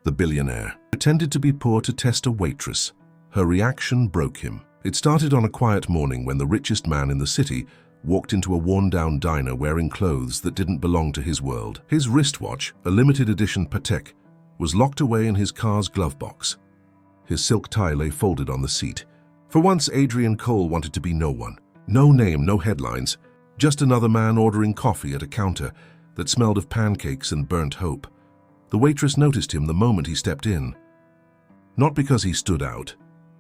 The billionaire pretended to be poor to test a waitress. Her reaction broke him. It started on a quiet morning when the richest man in the city walked into a worn-down diner wearing clothes that didn't belong to his world. His wristwatch, a limited edition Patek, was locked away in his car's glove box. His silk tie lay folded on the seat. For once, Adrian Cole wanted to be no one. No name, no headlines. Just another man ordering coffee at a counter that smelled of pancakes and burnt hope. The waitress noticed him the moment he stepped in. Not because he stood out.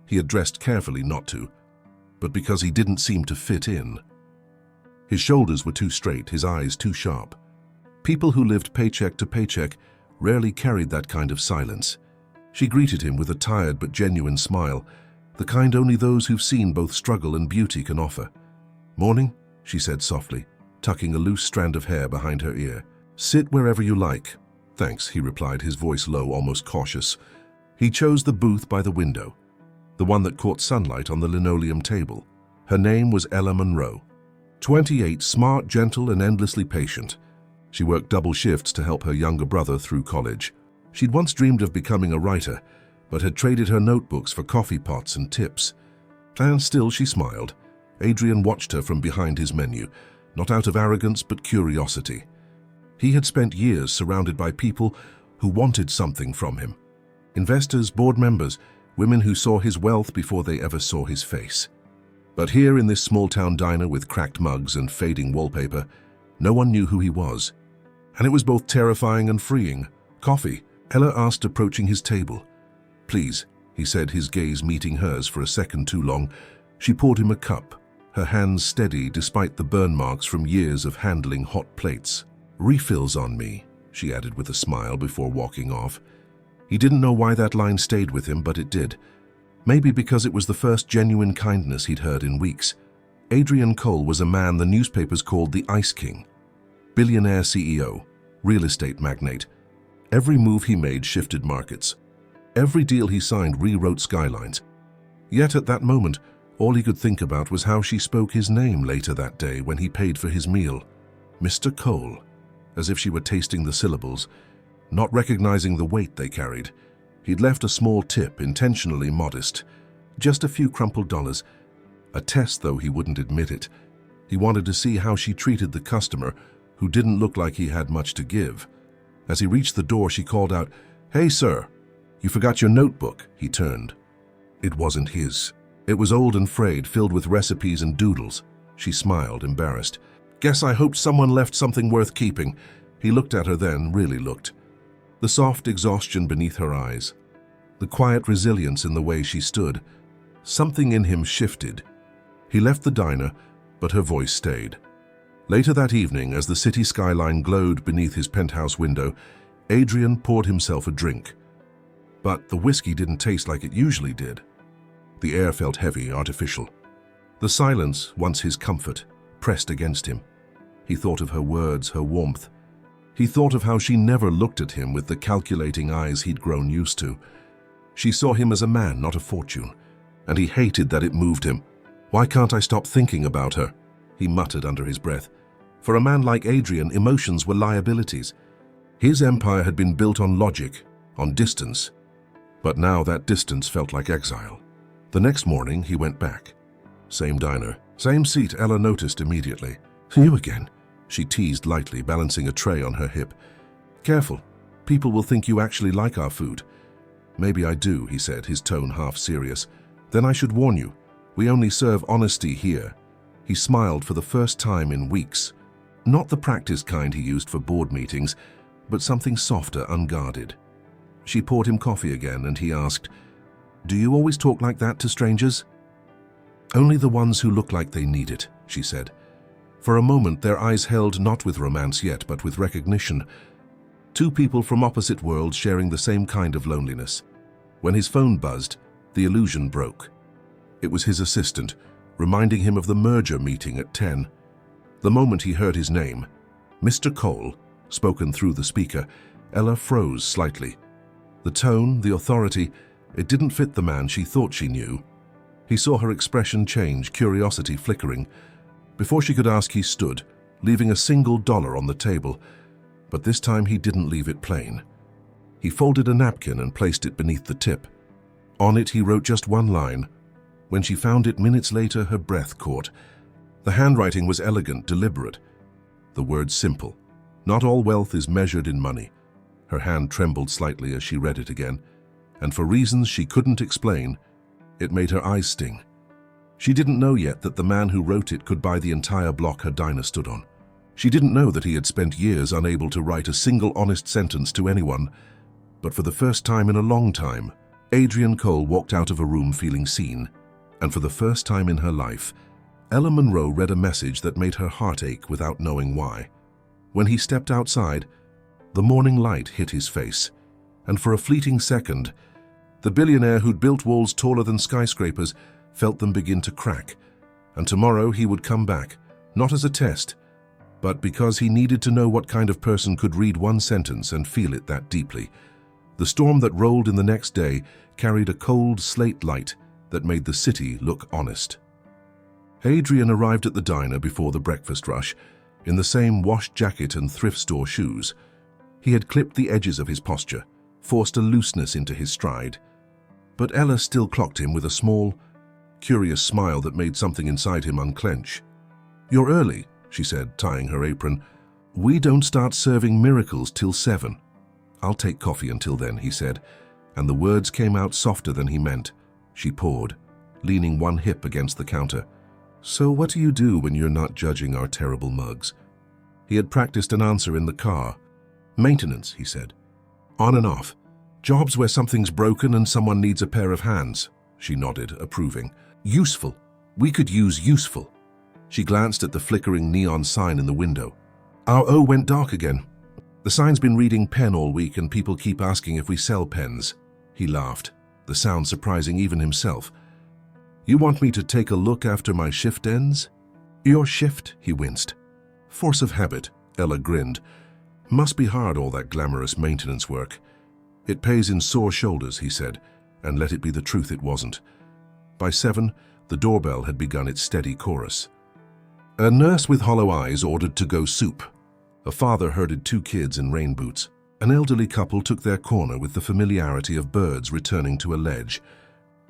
He had dressed carefully not to, but because he didn't seem to fit in. His shoulders were too straight, his eyes too sharp. People who lived paycheck to paycheck rarely carried that kind of silence. She greeted him with a tired but genuine smile, the kind only those who've seen both struggle and beauty can offer. "Morning," she said softly, tucking a loose strand of hair behind her ear. "Sit wherever you like." "Thanks," he replied, his voice low, almost cautious. He chose the booth by the window, the one that caught sunlight on the linoleum table. Her name was Ella Monroe. 28, smart, gentle, and endlessly patient. She worked double shifts to help her younger brother through college. She'd once dreamed of becoming a writer, but had traded her notebooks for coffee pots and tips. And still she smiled. Adrian watched her from behind his menu, not out of arrogance but curiosity. He had spent years surrounded by people who wanted something from him. Investors, board members, women who saw his wealth before they ever saw his face. But here in this small-town diner with cracked mugs and fading wallpaper, no one knew who he was. And it was both terrifying and freeing. "Coffee?" Ella asked, approaching his table. "Please," he said, his gaze meeting hers for a second too long. She poured him a cup, her hands steady despite the burn marks from years of handling hot plates. "Refills on me," she added with a smile before walking off. He didn't know why that line stayed with him, but it did. Maybe because it was the first genuine kindness he'd heard in weeks. Adrian Cole was a man the newspapers called the Ice King. Billionaire CEO, real estate magnate. Every move he made shifted markets. Every deal he signed rewrote skylines. Yet at that moment, all he could think about was how she spoke his name later that day when he paid for his meal. Mr. Cole, as if she were tasting the syllables, not recognizing the weight they carried. He'd left a small tip, intentionally modest, just a few crumpled dollars. A test, though he wouldn't admit it. He wanted to see how she treated the customer, who didn't look like he had much to give. As he reached the door, she called out, "Hey, sir, you forgot your notebook." He turned. It wasn't his. It was old and frayed, filled with recipes and doodles. She smiled, embarrassed. "Guess I hoped someone left something worth keeping." He looked at her then, really looked. The soft exhaustion beneath her eyes. The quiet resilience in the way she stood. Something in him shifted. He left the diner, but her voice stayed. Later that evening, as the city skyline glowed beneath his penthouse window, Adrian poured himself a drink. But the whiskey didn't taste like it usually did. The air felt heavy, artificial. The silence, once his comfort, pressed against him. He thought of her words, her warmth. He thought of how she never looked at him with the calculating eyes he'd grown used to. She saw him as a man, not a fortune, and he hated that it moved him. "Why can't I stop thinking about her?" he muttered under his breath. For a man like Adrian, emotions were liabilities. His empire had been built on logic, on distance. But now that distance felt like exile. The next morning, he went back. Same diner, same seat. Ella noticed immediately. "You again?" she teased lightly, balancing a tray on her hip. "Careful. People will think you actually like our food." "Maybe I do," he said, his tone half serious. "Then I should warn you. We only serve honesty here." He smiled for the first time in weeks. Not the practice kind he used for board meetings, but something softer, unguarded. She poured him coffee again, and he asked, "Do you always talk like that to strangers?" "Only the ones who look like they need it," she said. For a moment, their eyes held not with romance yet, but with recognition. Two people from opposite worlds sharing the same kind of loneliness. When his phone buzzed, the illusion broke. It was his assistant, reminding him of the merger meeting at 10. The moment he heard his name, Mr. Cole, spoken through the speaker, Ella froze slightly. The tone, the authority, it didn't fit the man she thought she knew. He saw her expression change, curiosity flickering. Before she could ask, he stood, leaving a single dollar on the table. But this time he didn't leave it plain. He folded a napkin and placed it beneath the tip. On it he wrote just one line. When she found it minutes later, her breath caught. The handwriting was elegant, deliberate. The words simple. Not all wealth is measured in money. Her hand trembled slightly as she read it again, and for reasons she couldn't explain, it made her eyes sting. She didn't know yet that the man who wrote it could buy the entire block her diner stood on. She didn't know that he had spent years unable to write a single honest sentence to anyone, but for the first time in a long time, Adrienne Cole walked out of a room feeling seen, and for the first time in her life, Ella Monroe read a message that made her heart ache without knowing why. When he stepped outside, the morning light hit his face, and for a fleeting second, the billionaire who'd built walls taller than skyscrapers felt them begin to crack, and tomorrow he would come back, not as a test, but because he needed to know what kind of person could read one sentence and feel it that deeply. The storm that rolled in the next day carried a cold slate light that made the city look honest. Adrienne arrived at the diner before the breakfast rush, in the same washed jacket and thrift store shoes. He had clipped the edges of his posture, forced a looseness into his stride. But Ella still clocked him with a small, curious smile that made something inside him unclench. "You're early," she said, tying her apron. "We don't start serving miracles till 7. "I'll take coffee until then," he said, and the words came out softer than he meant. She poured, leaning one hip against the counter. "So what do you do when you're not judging our terrible mugs?" He had practiced an answer in the car. "Maintenance," he said. "On and off. Jobs where something's broken and someone needs a pair of hands." She nodded, approving. "Useful. We could use useful." She glanced at the flickering neon sign in the window. Our O went dark again. "The sign's been reading pen all week and people keep asking if we sell pens." He laughed, the sound surprising even himself. "You want me to take a look after my shift ends?" "Your shift?" he winced. "Force of habit," Ella grinned. "Must be hard, all that glamorous maintenance work." "It pays in sore shoulders," he said, and let it be the truth, it wasn't. By 7, the doorbell had begun its steady chorus. A nurse with hollow eyes ordered to-go soup. A father herded 2 kids in rain boots. An elderly couple took their corner with the familiarity of birds returning to a ledge.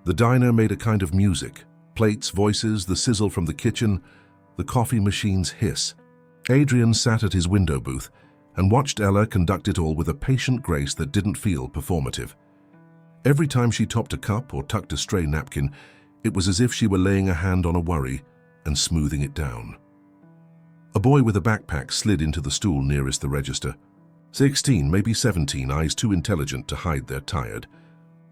The diner made a kind of music. Plates, voices, the sizzle from the kitchen, the coffee machine's hiss. Adrienne sat at his window booth and watched Ella conduct it all with a patient grace that didn't feel performative. Every time she topped a cup or tucked a stray napkin, it was as if she were laying a hand on a worry and smoothing it down. A boy with a backpack slid into the stool nearest the register. 16, maybe 17, eyes too intelligent to hide their tired.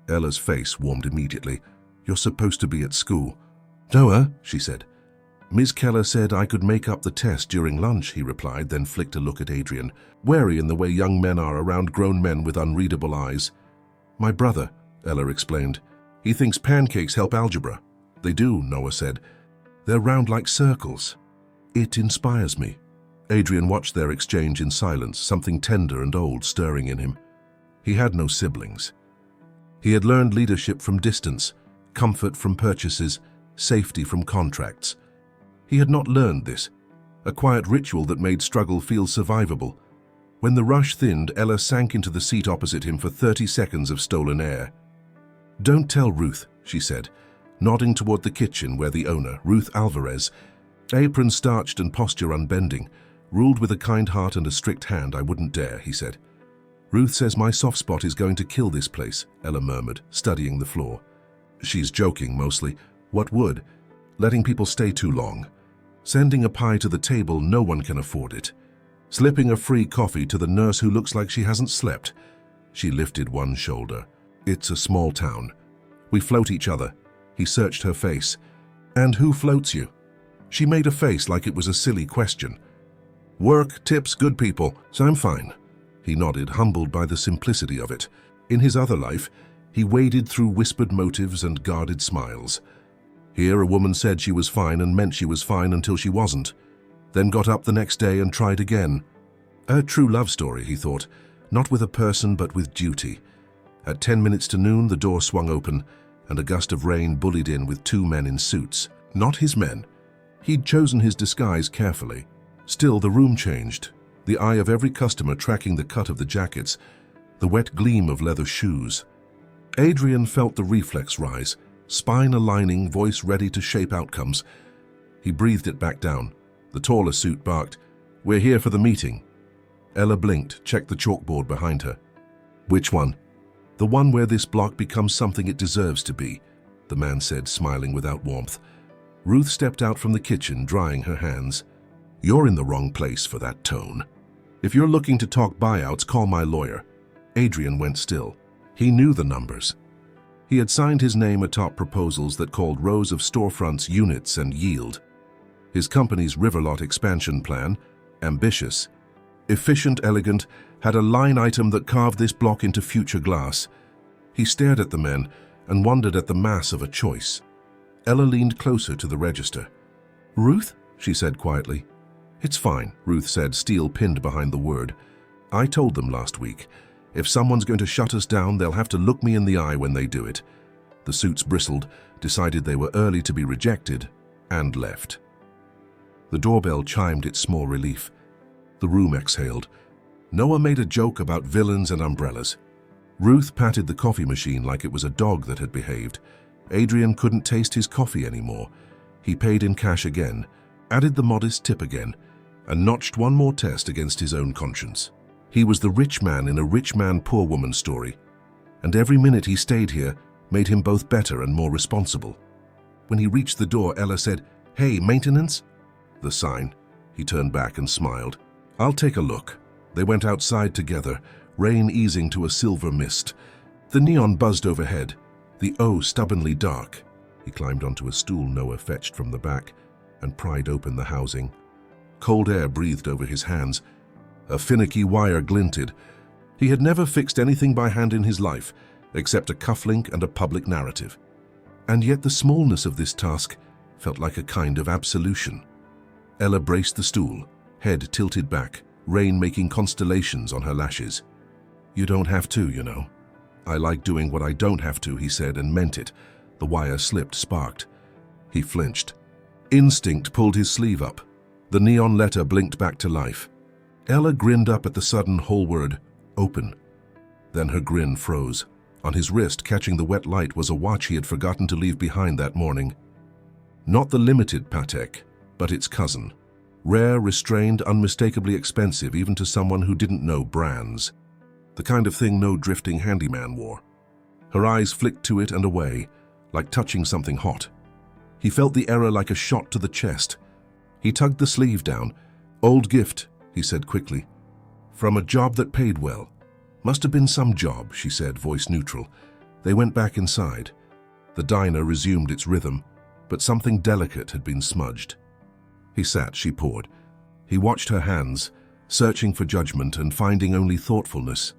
Ella's face warmed immediately. "You're supposed to be at school." "Noah," she said. "Ms. Keller said I could make up the test during lunch," he replied, then flicked a look at Adrienne, wary in the way young men are around grown men with unreadable eyes. "My brother," Ella explained. "He thinks pancakes help algebra." "They do," Noah said. "They're round like circles." "It inspires me." Adrienne watched their exchange in silence, something tender and old stirring in him. He had no siblings. He had learned leadership from distance, comfort from purchases, safety from contracts. He had not learned this, a quiet ritual that made struggle feel survivable. When the rush thinned, Ella sank into the seat opposite him for 30 seconds of stolen air. "Don't tell Ruth," she said, nodding toward the kitchen where the owner, Ruth Alvarez, apron starched and posture unbending, ruled with a kind heart and a strict hand. "I wouldn't dare," he said. "Ruth says my soft spot is going to kill this place," Ella murmured, studying the floor. "She's joking, mostly. What would? Letting people stay too long. Sending a pie to the table, no one can afford it. Slipping a free coffee to the nurse who looks like she hasn't slept." She lifted one shoulder. "It's a small town. We float each other." He searched her face. "And who floats you?" She made a face like it was a silly question. "Work, tips, good people, so I'm fine." He nodded, humbled by the simplicity of it. In his other life, he waded through whispered motives and guarded smiles. Here, a woman said she was fine and meant she was fine until she wasn't, then got up the next day and tried again. A true love story, he thought, not with a person but with duty. At 10 minutes to noon, the door swung open, and a gust of rain bullied in with 2 men in suits. Not his men. He'd chosen his disguise carefully. Still, the room changed, the eye of every customer tracking the cut of the jackets, the wet gleam of leather shoes. Adrian felt the reflex rise, spine aligning, voice ready to shape outcomes. He breathed it back down. The taller suit barked, "We're here for the meeting." Ella blinked, checked the chalkboard behind her. "Which one?" "The one where this block becomes something it deserves to be," the man said, smiling without warmth. Ruth stepped out from the kitchen, drying her hands. "You're in the wrong place for that tone. If you're looking to talk buyouts, call my lawyer." Adrian went still. He knew the numbers. He had signed his name atop proposals that called rows of storefronts units and yield. His company's Riverlot expansion plan, ambitious, efficient, elegant, had a line item that carved this block into future glass. He stared at the men and wondered at the mass of a choice. Ella leaned closer to the register. "Ruth?" she said quietly. "It's fine," Ruth said, steel pinned behind the word. "I told them last week. If someone's going to shut us down, they'll have to look me in the eye when they do it." The suits bristled, decided they were early to be rejected, and left. The doorbell chimed its small relief. The room exhaled. Noah made a joke about villains and umbrellas. Ruth patted the coffee machine like it was a dog that had behaved. Adrian couldn't taste his coffee anymore. He paid in cash again, added the modest tip again, and notched one more test against his own conscience. He was the rich man in a rich man, poor woman story, and every minute he stayed here made him both better and more responsible. When he reached the door, Ella said, "Hey, maintenance?" The sign. He turned back and smiled. "I'll take a look." They went outside together, rain easing to a silver mist. The neon buzzed overhead, the O stubbornly dark. He climbed onto a stool Noah fetched from the back and pried open the housing. Cold air breathed over his hands. A finicky wire glinted. He had never fixed anything by hand in his life, except a cufflink and a public narrative. And yet the smallness of this task felt like a kind of absolution. Ella braced the stool, head tilted back, rain making constellations on her lashes. "You don't have to, you know." "I like doing what I don't have to," he said, and meant it. The wire slipped, sparked. He flinched. Instinct pulled his sleeve up. The neon letter blinked back to life. Ella grinned up at the sudden whole word, "Open." Then her grin froze. On his wrist, catching the wet light, was a watch he had forgotten to leave behind that morning. Not the limited Patek, but its cousin. Rare, restrained, unmistakably expensive even to someone who didn't know brands. The kind of thing no drifting handyman wore. Her eyes flicked to it and away, like touching something hot. He felt the error like a shot to the chest. He tugged the sleeve down. "Old gift," he said quickly. "From a job that paid well." "Must have been some job," she said, voice neutral. They went back inside. The diner resumed its rhythm, but something delicate had been smudged. He sat, she poured. He watched her hands, searching for judgment and finding only thoughtfulness.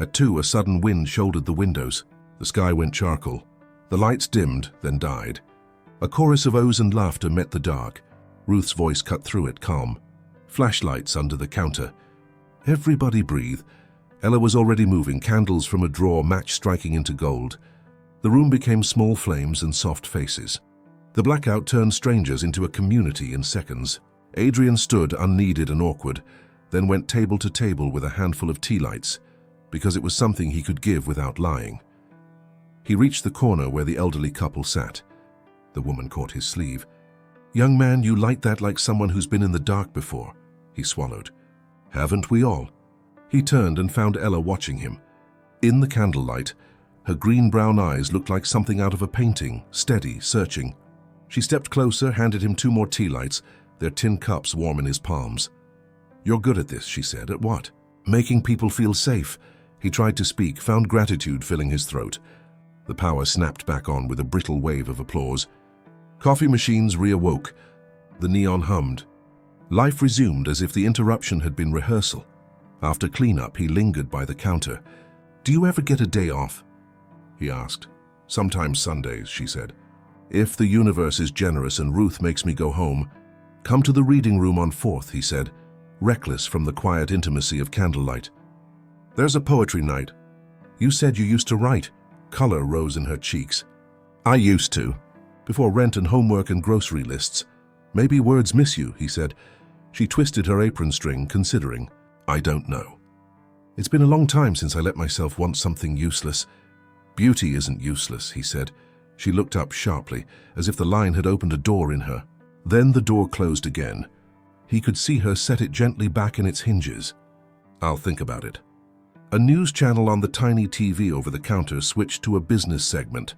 At 2, a sudden wind shouldered the windows. The sky went charcoal. The lights dimmed, then died. A chorus of ohs and laughter met the dark. Ruth's voice cut through it, calm. Flashlights under the counter. Everybody breathe. Ella was already moving, candles from a drawer, match striking into gold. The room became small flames and soft faces. The blackout turned strangers into a community in seconds. Adrian stood, unneeded and awkward, then went table to table with a handful of tea lights, because it was something he could give without lying. He reached the corner where the elderly couple sat. The woman caught his sleeve. "Young man, you light that like someone who's been in the dark before." He swallowed. "Haven't we all?" He turned and found Ella watching him. In the candlelight, her green-brown eyes looked like something out of a painting, steady, searching. She stepped closer, handed him 2 more tea lights, their tin cups warm in his palms. "You're good at this," she said. "At what?" "Making people feel safe." He tried to speak, found gratitude filling his throat. The power snapped back on with a brittle wave of applause. Coffee machines reawoke. The neon hummed. Life resumed as if the interruption had been rehearsal. After cleanup, he lingered by the counter. "Do you ever get a day off?" he asked. "Sometimes Sundays," she said. "If the universe is generous and Ruth makes me go home." "Come to the reading room on 4th, he said, reckless from the quiet intimacy of candlelight. "There's a poetry night." "You said you used to write." Color rose in her cheeks. "I used to, before rent and homework and grocery lists. Maybe words miss you," he said. She twisted her apron string, considering. "I don't know." It's been a long time since I let myself want something useless. Beauty isn't useless, he said. She looked up sharply, as if the line had opened a door in her. Then the door closed again. He could see her set it gently back in its hinges. I'll think about it. A news channel on the tiny TV over the counter switched to a business segment.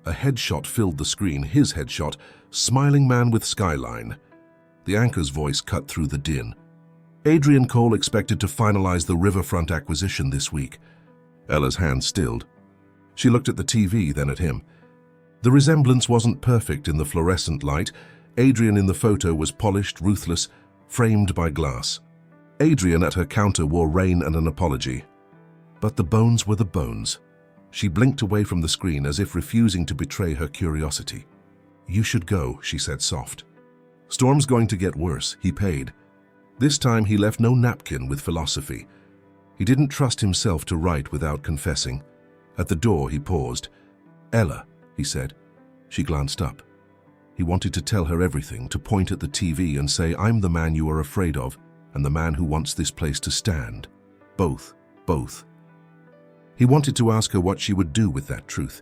A headshot filled the screen, his headshot, smiling man with skyline. The anchor's voice cut through the din. Adrian Cole expected to finalize the riverfront acquisition this week. Ella's hand stilled. She looked at the TV, then at him. The resemblance wasn't perfect in the fluorescent light. Adrian in the photo was polished, ruthless, framed by glass. Adrian at her counter wore rain and an apology. But the bones were the bones. She blinked away from the screen as if refusing to betray her curiosity. You should go, she said soft. Storm's going to get worse, he paid. This time he left no napkin with philosophy. He didn't trust himself to write without confessing. At the door he paused. Ella, he said. She glanced up. He wanted to tell her everything, to point at the TV and say, I'm the man you are afraid of, and the man who wants this place to stand. Both. He wanted to ask her what she would do with that truth.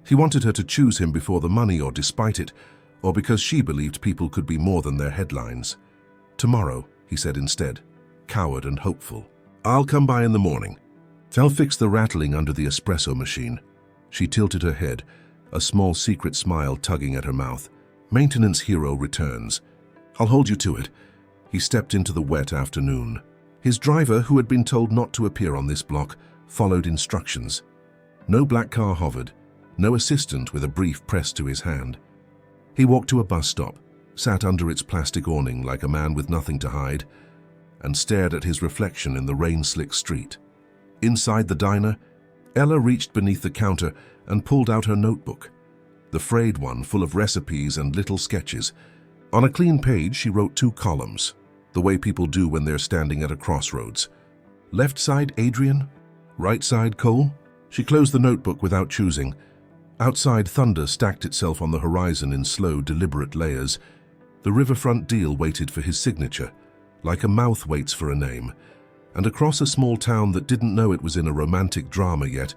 He wanted her to choose him before the money or despite it, or because she believed people could be more than their headlines. Tomorrow, he said instead, coward and hopeful. I'll come by in the morning. I'll fix the rattling under the espresso machine. She tilted her head, a small secret smile tugging at her mouth. Maintenance hero returns. I'll hold you to it. He stepped into the wet afternoon. His driver, who had been told not to appear on this block, followed instructions. No black car hovered, no assistant with a brief press to his hand. He walked to a bus stop, sat under its plastic awning like a man with nothing to hide, and stared at his reflection in the rain-slick street. Inside the diner, Ella reached beneath the counter and pulled out her notebook, the frayed one full of recipes and little sketches. On a clean page, she wrote 2 columns, the way people do when they're standing at a crossroads. Left side, Adrian? Right side, Cole? She closed the notebook without choosing. Outside, thunder stacked itself on the horizon in slow, deliberate layers. The riverfront deal waited for his signature, like a mouth waits for a name. And across a small town that didn't know it was in a romantic drama yet,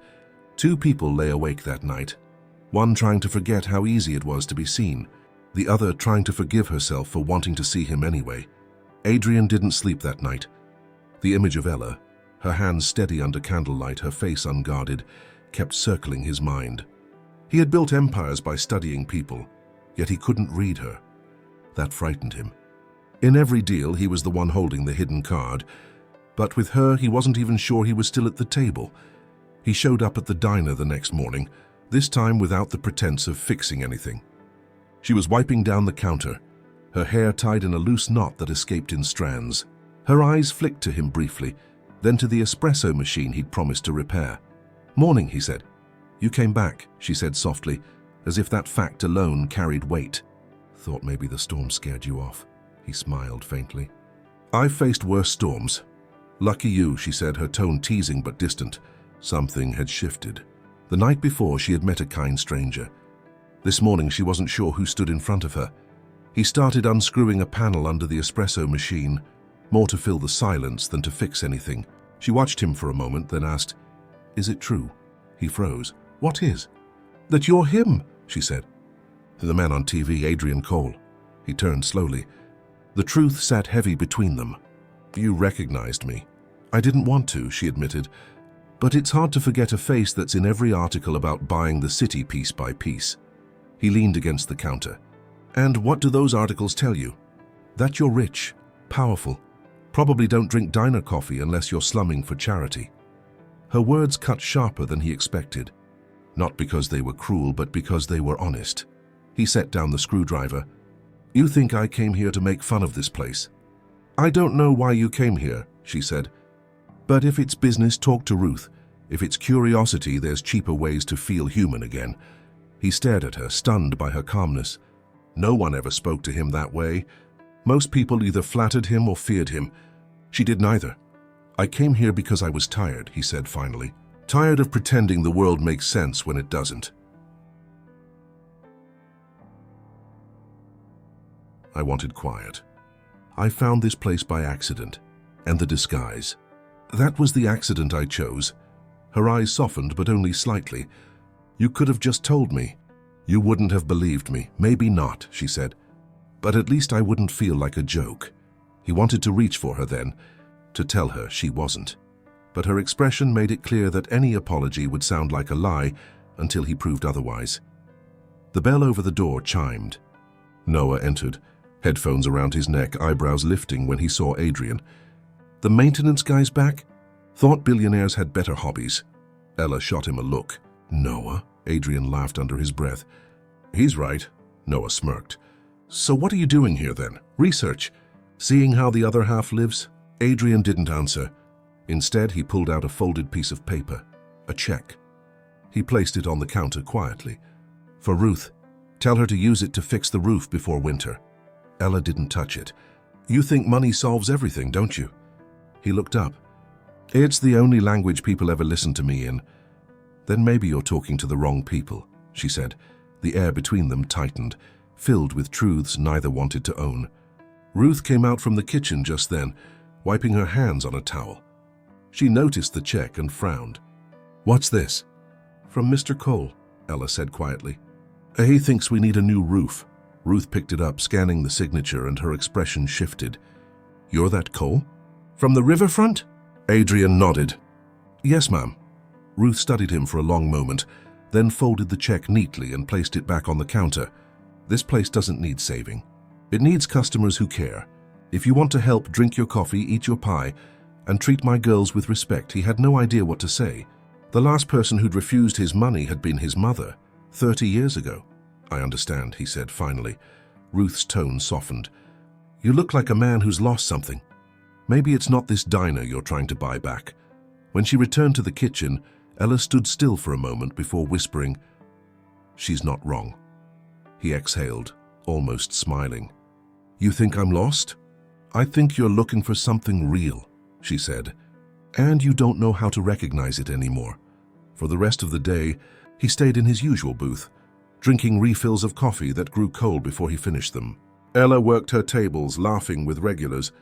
2 people lay awake that night. One trying to forget how easy it was to be seen, the other trying to forgive herself for wanting to see him anyway. Adrian didn't sleep that night. The image of Ella, her hands steady under candlelight, her face unguarded, kept circling his mind. He had built empires by studying people, yet he couldn't read her. That frightened him. In every deal, he was the one holding the hidden card, but with her, he wasn't even sure he was still at the table. He showed up at the diner the next morning, this time without the pretense of fixing anything. She was wiping down the counter, her hair tied in a loose knot that escaped in strands. Her eyes flicked to him briefly, then to the espresso machine he'd promised to repair. Morning, he said. You came back, she said softly, as if that fact alone carried weight. Thought maybe the storm scared you off. He smiled faintly. I've faced worse storms. Lucky you, she said, her tone teasing but distant. Something had shifted. The night before, she had met a kind stranger. This morning, she wasn't sure who stood in front of her. He started unscrewing a panel under the espresso machine, more to fill the silence than to fix anything. She watched him for a moment, then asked, Is it true? He froze. What is? That you're him, she said. The man on TV, Adrian Cole. He turned slowly. The truth sat heavy between them. You recognized me. I didn't want to, she admitted. But it's hard to forget a face that's in every article about buying the city piece by piece. He leaned against the counter. And what do those articles tell you? That you're rich, powerful, probably don't drink diner coffee unless you're slumming for charity. Her words cut sharper than he expected. Not because they were cruel, but because they were honest. He set down the screwdriver. You think I came here to make fun of this place? I don't know why you came here, she said. But if it's business, talk to Ruth. If it's curiosity, there's cheaper ways to feel human again. He stared at her, stunned by her calmness. No one ever spoke to him that way. Most people either flattered him or feared him. She did neither. I came here because I was tired, he said finally. Tired of pretending the world makes sense when it doesn't. I wanted quiet. I found this place by accident, and the disguise. That was the accident I chose. Her eyes softened, but only slightly. You could have just told me. You wouldn't have believed me. Maybe not, she said. But at least I wouldn't feel like a joke. He wanted to reach for her then, to tell her she wasn't. But her expression made it clear that any apology would sound like a lie until he proved otherwise. The bell over the door chimed. Noah entered, headphones around his neck, eyebrows lifting when he saw Adrian. The maintenance guy's back? Thought billionaires had better hobbies. Ella shot him a look. Noah? Adrian laughed under his breath. He's right, Noah smirked. So what are you doing here then? Research? Seeing how the other half lives? Adrian didn't answer. Instead, he pulled out a folded piece of paper, a check. He placed it on the counter quietly. For Ruth, tell her to use it to fix the roof before winter. Ella didn't touch it. You think money solves everything, don't you? He looked up. It's the only language people ever listen to me in. Then maybe you're talking to the wrong people, she said. The air between them tightened, filled with truths neither wanted to own. Ruth came out from the kitchen just then, wiping her hands on a towel. She noticed the check and frowned. What's this? From Mr. Cole, Ella said quietly. He thinks we need a new roof. Ruth picked it up, scanning the signature, and her expression shifted. You're that Cole? From the riverfront? Adrian nodded. Yes, ma'am. Ruth studied him for a long moment, then folded the check neatly and placed it back on the counter. This place doesn't need saving. It needs customers who care. If you want to help, drink your coffee, eat your pie, and treat my girls with respect. He had no idea what to say. The last person who'd refused his money had been his mother, 30 years ago. I understand, he said finally. Ruth's tone softened. You look like a man who's lost something. Maybe it's not this diner you're trying to buy back. When she returned to the kitchen, Ella stood still for a moment before whispering, She's not wrong. He exhaled, almost smiling. You think I'm lost? I think you're looking for something real, she said, and you don't know how to recognize it anymore. For the rest of the day, he stayed in his usual booth, drinking refills of coffee that grew cold before he finished them. Ella worked her tables, laughing with regulars,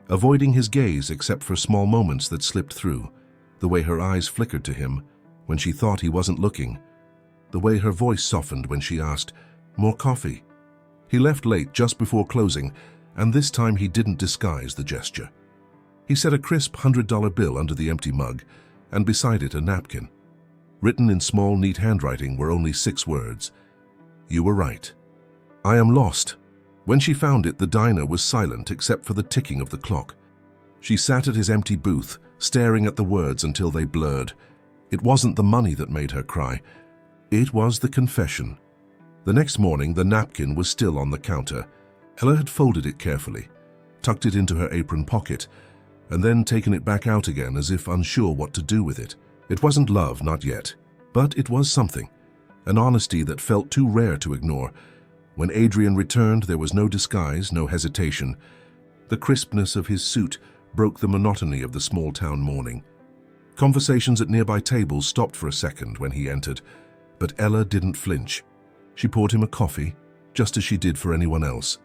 avoiding his gaze except for small moments that slipped through, the way her eyes flickered to him when she thought he wasn't looking, the way her voice softened when she asked, More coffee? He left late just before closing, and this time he didn't disguise the gesture. He set a crisp $100 bill under the empty mug, and beside it a napkin. Written in small, neat handwriting were only 6 words. You were right. I am lost. When she found it, the diner was silent except for the ticking of the clock. She sat at his empty booth, staring at the words until they blurred. It wasn't the money that made her cry. It was the confession. The next morning, the napkin was still on the counter. Ella had folded it carefully, tucked it into her apron pocket, and then taken it back out again as if unsure what to do with it. It wasn't love, not yet, but it was something, an honesty that felt too rare to ignore. When Adrian returned, there was no disguise, no hesitation. The crispness of his suit broke the monotony of the small-town morning. Conversations at nearby tables stopped for a second when he entered, but Ella didn't flinch. She poured him a coffee, just as she did for anyone else.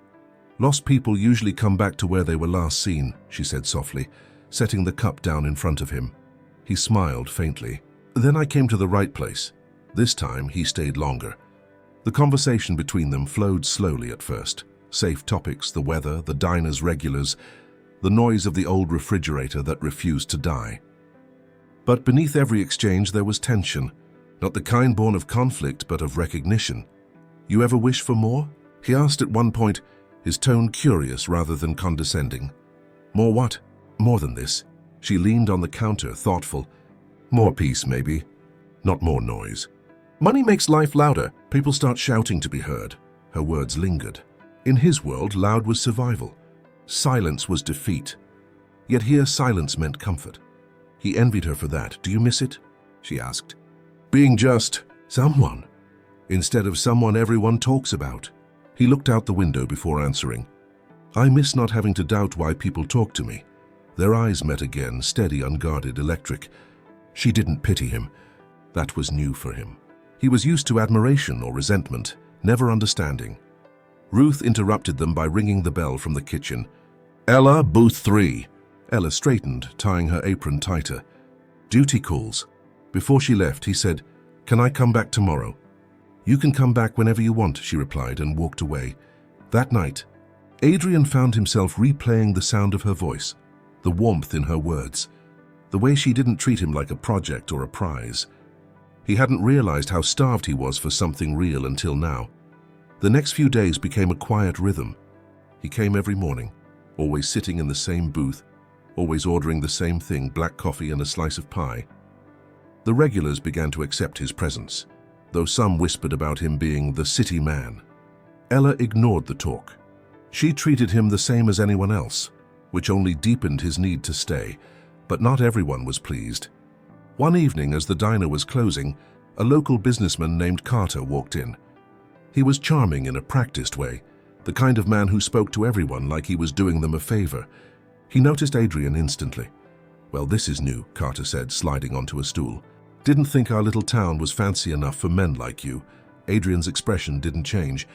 Lost people usually come back to where they were last seen, she said softly, setting the cup down in front of him. He smiled faintly. Then I came to the right place. This time he stayed longer. The conversation between them flowed slowly at first. Safe topics, the weather, the diner's regulars, the noise of the old refrigerator that refused to die. But beneath every exchange there was tension, not the kind born of conflict but of recognition. You ever wish for more? He asked at one point, his tone curious rather than condescending. More what? More than this. She leaned on the counter, thoughtful. More peace, maybe. Not more noise. Money makes life louder. People start shouting to be heard. Her words lingered. In his world, loud was survival. Silence was defeat. Yet here, silence meant comfort. He envied her for that. Do you miss it? She asked. Being just someone, instead of someone everyone talks about. He looked out the window before answering. I miss not having to doubt why people talk to me. Their eyes met again, steady, unguarded, electric. She didn't pity him. That was new for him. He was used to admiration or resentment, never understanding. Ruth interrupted them by ringing the bell from the kitchen. Ella, booth 3. Ella straightened, tying her apron tighter. Duty calls. Before she left, he said, "Can I come back tomorrow?" "You can come back whenever you want," she replied and walked away. That night, Adrian found himself replaying the sound of her voice, the warmth in her words, the way she didn't treat him like a project or a prize. He hadn't realized how starved he was for something real until now. The next few days became a quiet rhythm. He came every morning, always sitting in the same booth, always ordering the same thing, black coffee and a slice of pie. The regulars began to accept his presence, though some whispered about him being the city man. Ella ignored the talk. She treated him the same as anyone else, which only deepened his need to stay, but not everyone was pleased. One evening, as the diner was closing, a local businessman named Carter walked in. He was charming in a practiced way, the kind of man who spoke to everyone like he was doing them a favor. He noticed Adrian instantly. "Well, this is new," Carter said, sliding onto a stool. "Didn't think our little town was fancy enough for men like you." Adrian's expression didn't change.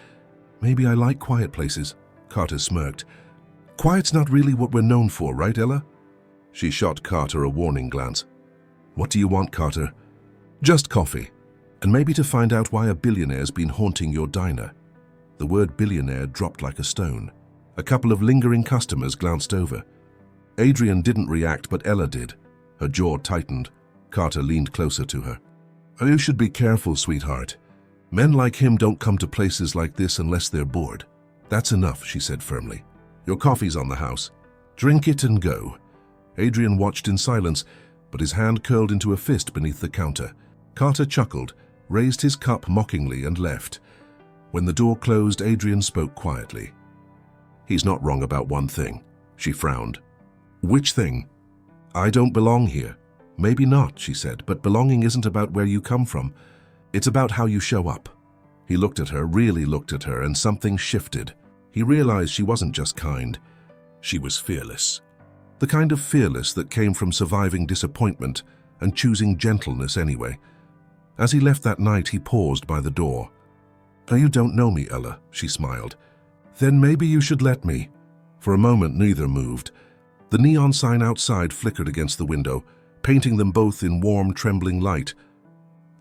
"Maybe I like quiet places," Carter smirked. "Quiet's not really what we're known for, right, Ella?" She shot Carter a warning glance. "What do you want, Carter?" "Just coffee. And maybe to find out why a billionaire's been haunting your diner." The word billionaire dropped like a stone. A couple of lingering customers glanced over. Adrian didn't react, but Ella did. Her jaw tightened. Carter leaned closer to her. "You should be careful, sweetheart. Men like him don't come to places like this unless they're bored." "That's enough," she said firmly. "Your coffee's on the house. Drink it and go." Adrian watched in silence, but his hand curled into a fist beneath the counter. Carter chuckled, raised his cup mockingly, and left. When the door closed, Adrian spoke quietly. "He's not wrong about one thing." She frowned. "Which thing?" "I don't belong here." "Maybe not," she said, "but belonging isn't about where you come from. It's about how you show up." He looked at her, really looked at her, and something shifted. He realized she wasn't just kind. She was fearless. The kind of fearless that came from surviving disappointment and choosing gentleness anyway. As he left that night, he paused by the door. "Oh, you don't know me, Ella," she smiled. "Then maybe you should let me." For a moment, neither moved. The neon sign outside flickered against the window, painting them both in warm, trembling light.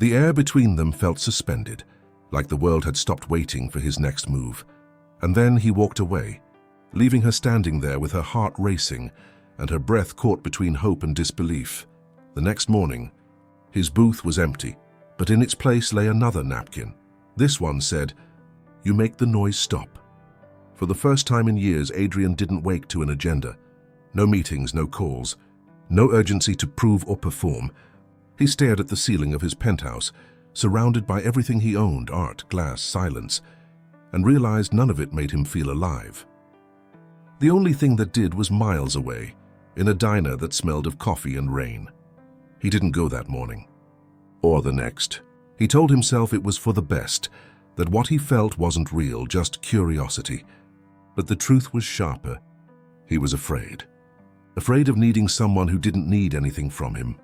The air between them felt suspended, like the world had stopped waiting for his next move. And then he walked away, leaving her standing there with her heart racing and her breath caught between hope and disbelief. The next morning, his booth was empty, but in its place lay another napkin. This one said, "You make the noise stop." For the first time in years, Adrian didn't wake to an agenda. No meetings, no calls, no urgency to prove or perform. He stared at the ceiling of his penthouse, surrounded by everything he owned, art, glass, silence, and realized none of it made him feel alive. The only thing that did was miles away, in a diner that smelled of coffee and rain. He didn't go that morning, or the next. He told himself it was for the best, that what he felt wasn't real, just curiosity. But the truth was sharper. He was afraid. Afraid of needing someone who didn't need anything from him.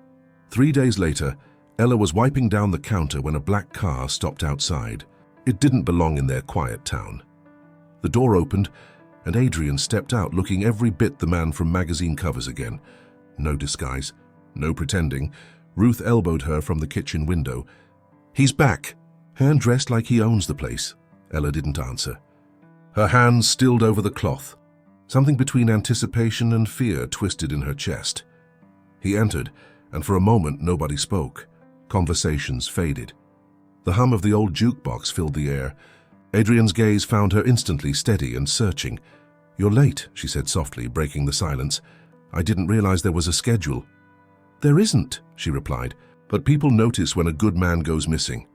3 days later, Ella was wiping down the counter when a black car stopped outside. It didn't belong in their quiet town. The door opened, and Adrian stepped out, looking every bit the man from magazine covers again. No disguise, no pretending. Ruth elbowed her from the kitchen window. "He's back, and dressed like he owns the place." Ella didn't answer. Her hands stilled over the cloth. Something between anticipation and fear twisted in her chest. He entered, and for a moment nobody spoke. Conversations faded. The hum of the old jukebox filled the air. Adrian's gaze found her instantly steady and searching. "You're late," she said softly, breaking the silence. "I didn't realize there was a schedule." "There isn't," she replied, "but people notice when a good man goes missing."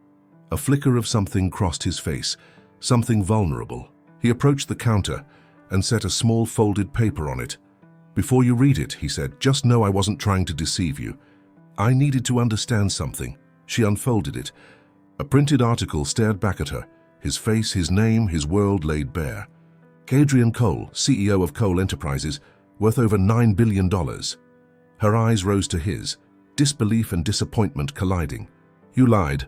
A flicker of something crossed his face, something vulnerable. He approached the counter and set a small folded paper on it. "Before you read it," he said, "just know I wasn't trying to deceive you. I needed to understand something." She unfolded it. A printed article stared back at her, his face, his name, his world laid bare. Adrian Cole, CEO of Cole Enterprises, worth over $9 billion. Her eyes rose to his, disbelief and disappointment colliding. "You lied."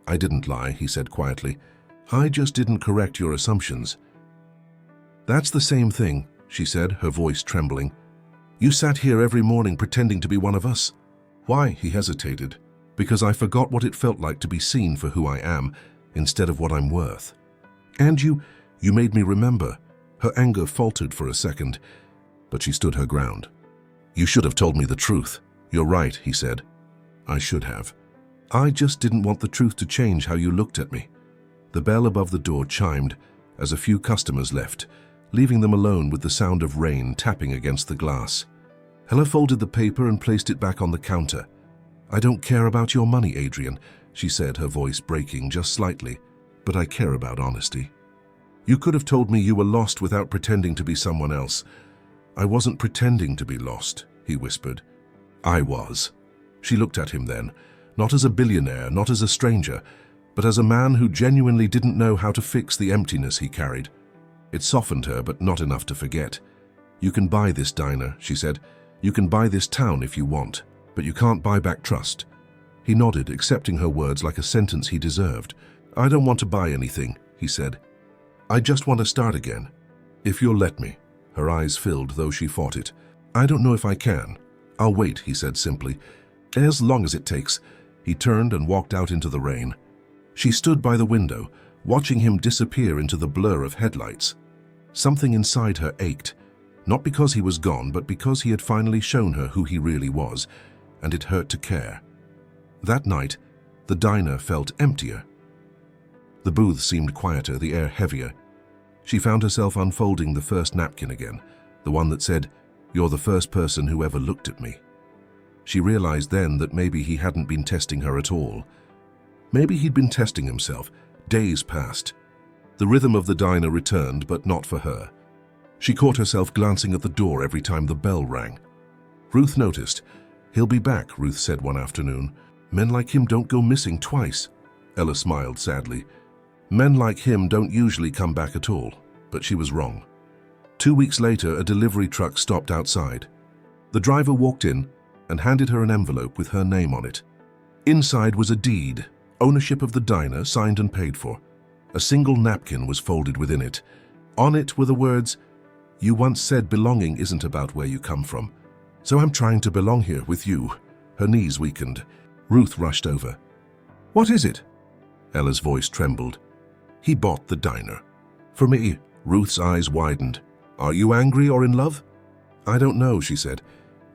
"I didn't lie," he said quietly. "I just didn't correct your assumptions." "That's the same thing," she said, her voice trembling. You sat here every morning pretending to be one of us. Why? He hesitated. Because I forgot what it felt like to be seen for who I am instead of what I'm worth. And you made me remember. Her anger faltered for a second, but she stood her ground. You should have told me the truth. You're right, he said. I should have. I just didn't want the truth to change how you looked at me. The bell above the door chimed as a few customers left, leaving them alone with the sound of rain tapping against the glass. Ella folded the paper and placed it back on the counter. I don't care about your money, Adrian, she said, her voice breaking just slightly, but I care about honesty. You could have told me you were lost without pretending to be someone else. I wasn't pretending to be lost, he whispered. I was. She looked at him then, not as a billionaire, not as a stranger, but as a man who genuinely didn't know how to fix the emptiness he carried. It softened her, but not enough to forget. You can buy this diner, she said. You can buy this town if you want, but you can't buy back trust. He nodded, accepting her words like a sentence he deserved. I don't want to buy anything, he said. I just want to start again. If you'll let me. Her eyes filled, though she fought it. I don't know if I can. I'll wait, he said simply. As long as it takes. He turned and walked out into the rain. She stood by the window, watching him disappear into the blur of headlights. Something inside her ached, not because he was gone, but because he had finally shown her who he really was, and it hurt to care. That night, the diner felt emptier. The booth seemed quieter, the air heavier. She found herself unfolding the first napkin again, the one that said, "You're the first person who ever looked at me." She realized then that maybe he hadn't been testing her at all. Maybe he'd been testing himself. Days passed. The rhythm of the diner returned, but not for her. She caught herself glancing at the door every time the bell rang. Ruth noticed. He'll be back, Ruth said one afternoon. Men like him don't go missing twice. Ella smiled sadly. Men like him don't usually come back at all, but she was wrong. 2 weeks later, a delivery truck stopped outside. The driver walked in and handed her an envelope with her name on it. Inside was a deed, ownership of the diner, signed and paid for. A single napkin was folded within it. On it were the words, "You once said belonging isn't about where you come from, so I'm trying to belong here with you." Her knees weakened. Ruth rushed over. "What is it?" Ella's voice trembled. "He bought the diner." "For me." Ruth's eyes widened. "Are you angry or in love?" "I don't know," she said.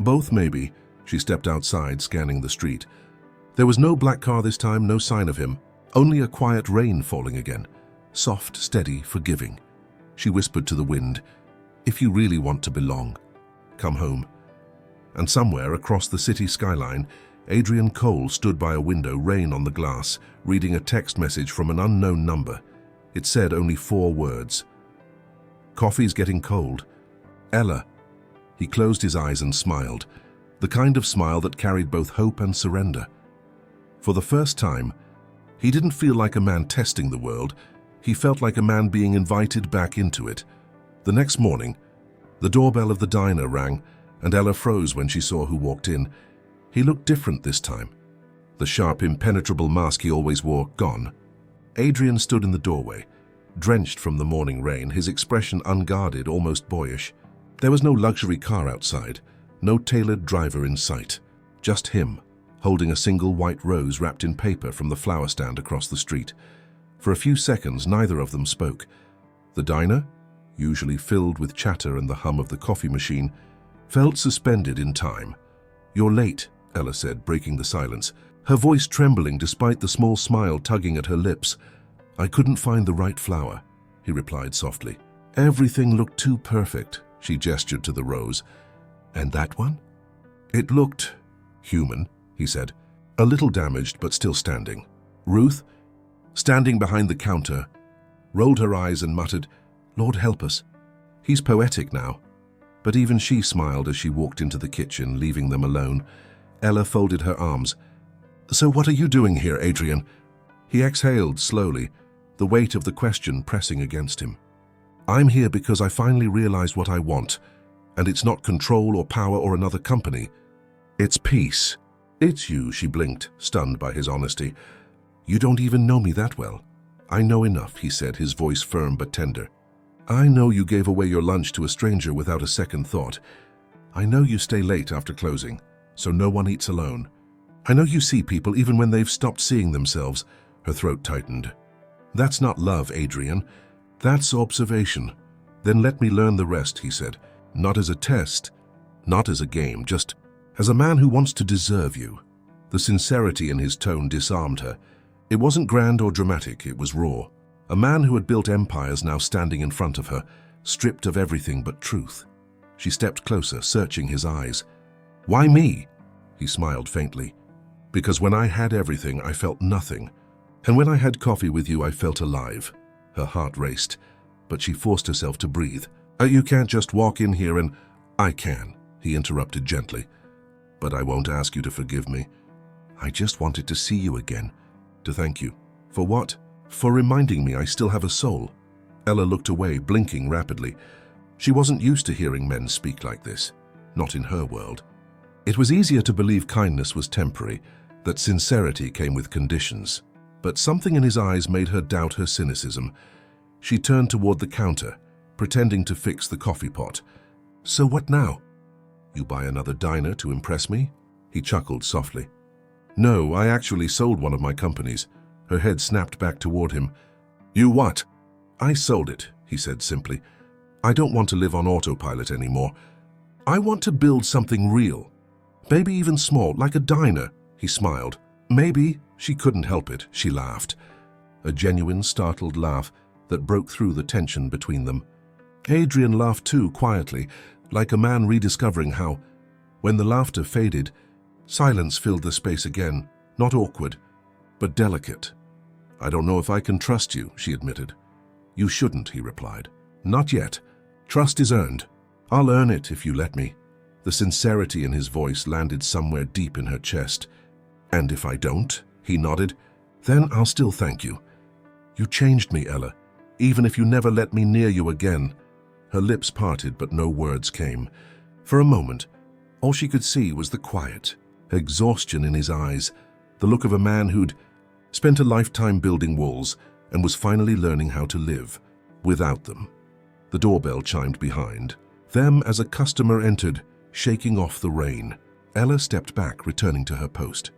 "Both, maybe." She stepped outside, scanning the street. There was no black car this time, no sign of him. Only a quiet rain falling again. Soft, steady, forgiving. She whispered to the wind, "If you really want to belong, come home." And somewhere across the city skyline, Adrian Cole stood by a window, rain on the glass, reading a text message from an unknown number. It said only 4 words. "Coffee's getting cold. Ella." He closed his eyes and smiled, the kind of smile that carried both hope and surrender. For the first time, he didn't feel like a man testing the world. He felt like a man being invited back into it. The next morning, the doorbell of the diner rang, and Ella froze when she saw who walked in. He looked different this time. The sharp, impenetrable mask he always wore gone. Adrian stood in the doorway, drenched from the morning rain, his expression unguarded, almost boyish. There was no luxury car outside, no tailored driver in sight. Just him, holding a single white rose wrapped in paper from the flower stand across the street. For a few seconds, neither of them spoke. The diner, usually filled with chatter and the hum of the coffee machine, felt suspended in time. "You're late," Ella said, breaking the silence, her voice trembling despite the small smile tugging at her lips. "I couldn't find the right flower," he replied softly. "Everything looked too perfect," she gestured to the rose. "And that one?" "It looked human," he said, a little damaged but still standing. Ruth, standing behind the counter, rolled her eyes and muttered, "Lord help us. He's poetic now." But even she smiled as she walked into the kitchen, leaving them alone. Ella folded her arms. "So what are you doing here, Adrian?" He exhaled slowly, the weight of the question pressing against him. "I'm here because I finally realized what I want, and it's not control or power or another company. It's peace." "It's you," she blinked, stunned by his honesty. "You don't even know me that well." "I know enough," he said, his voice firm but tender. "I know you gave away your lunch to a stranger without a second thought. I know you stay late after closing, so no one eats alone. I know you see people even when they've stopped seeing themselves. Her throat tightened. That's not love, Adrian. That's observation. Then let me learn the rest, he said. Not as a test, not as a game, just as a man who wants to deserve you. The sincerity in his tone disarmed her. It wasn't grand or dramatic, it was raw. A man who had built empires now standing in front of her, stripped of everything but truth. She stepped closer, searching his eyes. Why me? He smiled faintly. Because when I had everything, I felt nothing. And when I had coffee with you, I felt alive. Her heart raced, but she forced herself to breathe. You can't just walk in here and... I can, he interrupted gently. But I won't ask you to forgive me. I just wanted to see you again, to thank you. For what? For reminding me I still have a soul. Ella looked away, blinking rapidly. She wasn't used to hearing men speak like this, not in her world. It was easier to believe kindness was temporary, that sincerity came with conditions. But something in his eyes made her doubt her cynicism. She turned toward the counter, pretending to fix the coffee pot. So what now? You buy another diner to impress me? He chuckled softly. No, I actually sold one of my companies. Her head snapped back toward him. You what? I sold it, he said simply. I don't want to live on autopilot anymore. I want to build something real. Maybe even small, like a diner, he smiled. Maybe. She couldn't help it, she laughed. A genuine, startled laugh that broke through the tension between them. Adrian laughed too, quietly, like a man rediscovering how, when the laughter faded, silence filled the space again, not awkward, but delicate. I don't know if I can trust you, she admitted. You shouldn't, he replied. Not yet. Trust is earned. I'll earn it if you let me. The sincerity in his voice landed somewhere deep in her chest. And if I don't, he nodded, then I'll still thank you. You changed me, Ella, even if you never let me near you again. Her lips parted, but no words came. For a moment, all she could see was the quiet, exhaustion in his eyes, the look of a man who'd spent a lifetime building walls and was finally learning how to live without them. The doorbell chimed behind them as a customer entered, shaking off the rain. Ella stepped back, returning to her post.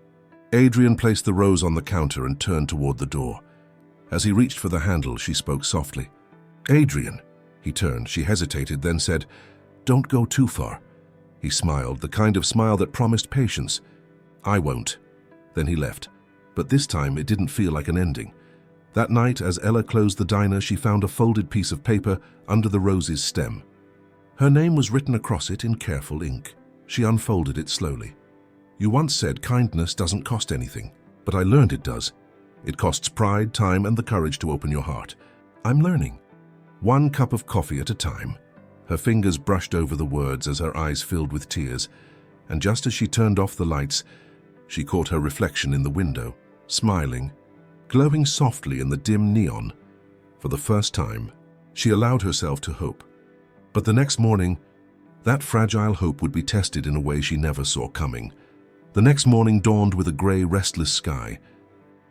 Adrian placed the rose on the counter and turned toward the door. As he reached for the handle, she spoke softly. Adrian. He turned. She hesitated, then said, Don't go too far. He smiled, the kind of smile that promised patience. I won't. Then he left. But this time it didn't feel like an ending. That night, as Ella closed the diner, she found a folded piece of paper under the rose's stem. Her name was written across it in careful ink. She unfolded it slowly. You once said kindness doesn't cost anything, but I learned it does. It costs pride, time, and the courage to open your heart. I'm learning. One cup of coffee at a time. Her fingers brushed over the words as her eyes filled with tears, and just as she turned off the lights, she caught her reflection in the window, smiling, glowing softly in the dim neon. For the first time, she allowed herself to hope. But the next morning, that fragile hope would be tested in a way she never saw coming. The next morning dawned with a gray, restless sky.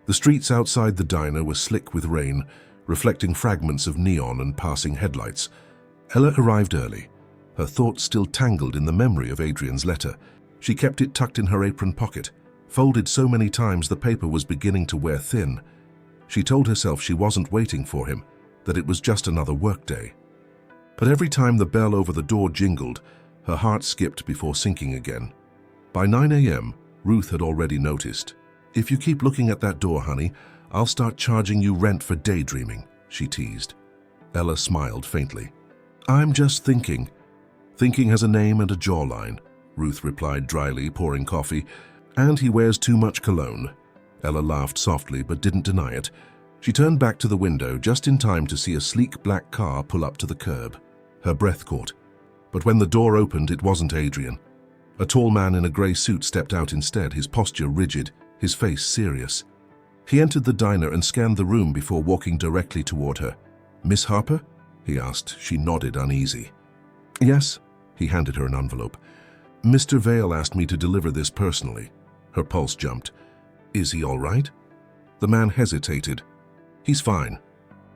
The streets outside the diner were slick with rain, reflecting fragments of neon and passing headlights. Ella arrived early, her thoughts still tangled in the memory of Adrian's letter. She kept it tucked in her apron pocket, folded so many times the paper was beginning to wear thin. She told herself she wasn't waiting for him, that it was just another workday. But every time the bell over the door jingled, her heart skipped before sinking again. By 9 a.m., Ruth had already noticed. If you keep looking at that door, honey, I'll start charging you rent for daydreaming, she teased. Ella smiled faintly. I'm just thinking. Thinking has a name and a jawline, Ruth replied dryly, pouring coffee. And he wears too much cologne. Ella laughed softly but didn't deny it. She turned back to the window just in time to see a sleek black car pull up to the curb. Her breath caught. But when the door opened, it wasn't Adrian. A tall man in a grey suit stepped out instead, his posture rigid, his face serious. He entered the diner and scanned the room before walking directly toward her. Miss Harper? He asked. She nodded, uneasy. Yes. He handed her an envelope. Mr. Vale asked me to deliver this personally. Her pulse jumped. Is he all right? The man hesitated. He's fine,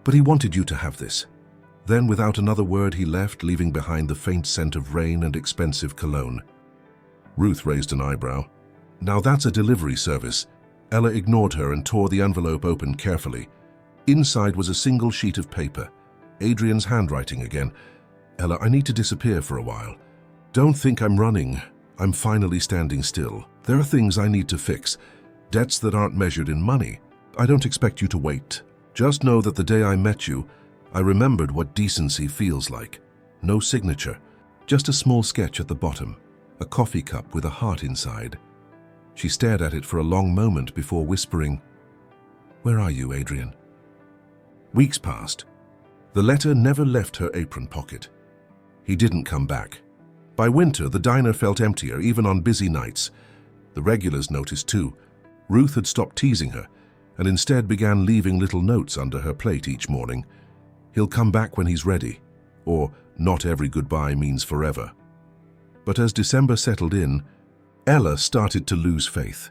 but he wanted you to have this. Then, without another word, he left, leaving behind the faint scent of rain and expensive cologne. Ruth raised an eyebrow. Now that's a delivery service. Ella ignored her and tore the envelope open carefully. Inside was a single sheet of paper. Adrian's handwriting again. Ella, I need to disappear for a while. Don't think I'm running. I'm finally standing still. There are things I need to fix. Debts that aren't measured in money. I don't expect you to wait. Just know that the day I met you, I remembered what decency feels like. No signature. Just a small sketch at the bottom. A coffee cup with a heart inside. She stared at it for a long moment before whispering, "Where are you, Adrian?" Weeks passed. The letter never left her apron pocket. He didn't come back. By winter, the diner felt emptier, even on busy nights. The regulars noticed too. Ruth had stopped teasing her, and instead began leaving little notes under her plate each morning. He'll come back when he's ready, or not every goodbye means forever. But as December settled in, Ella started to lose faith.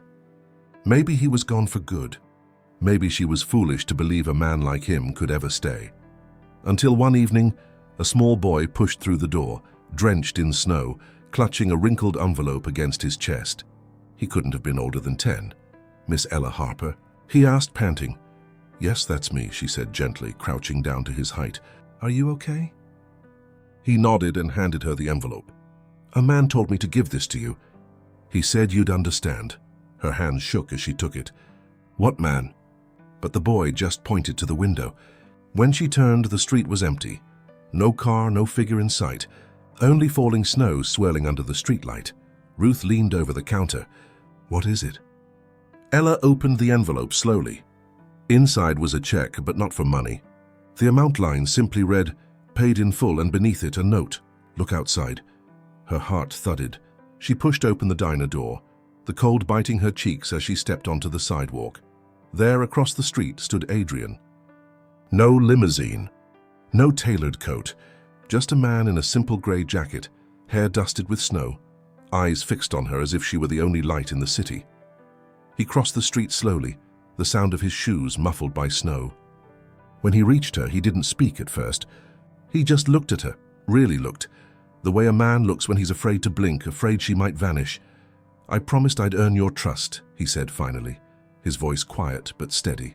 Maybe he was gone for good. Maybe she was foolish to believe a man like him could ever stay. Until one evening, a small boy pushed through the door, drenched in snow, clutching a wrinkled envelope against his chest. He couldn't have been older than 10. "Miss Ella Harper?" he asked, panting. "Yes, that's me," she said gently, crouching down to his height. "Are you okay?" He nodded and handed her the envelope. "A man told me to give this to you. He said you'd understand." Her hands shook as she took it. "What man?" But the boy just pointed to the window. When she turned, the street was empty. No car, no figure in sight. Only falling snow swirling under the streetlight. Ruth leaned over the counter. "What is it?" Ella opened the envelope slowly. Inside was a check, but not for money. The amount line simply read, "Paid in full," and beneath it a note, "Look outside." Her heart thudded. She pushed open the diner door, the cold biting her cheeks as she stepped onto the sidewalk. There, across the street, stood Adrian. No limousine, no tailored coat, just a man in a simple grey jacket, hair dusted with snow, eyes fixed on her as if she were the only light in the city. He crossed the street slowly, the sound of his shoes muffled by snow. When he reached her, he didn't speak at first. He just looked at her, really looked, the way a man looks when he's afraid to blink, afraid she might vanish. "I promised I'd earn your trust," he said finally, his voice quiet but steady.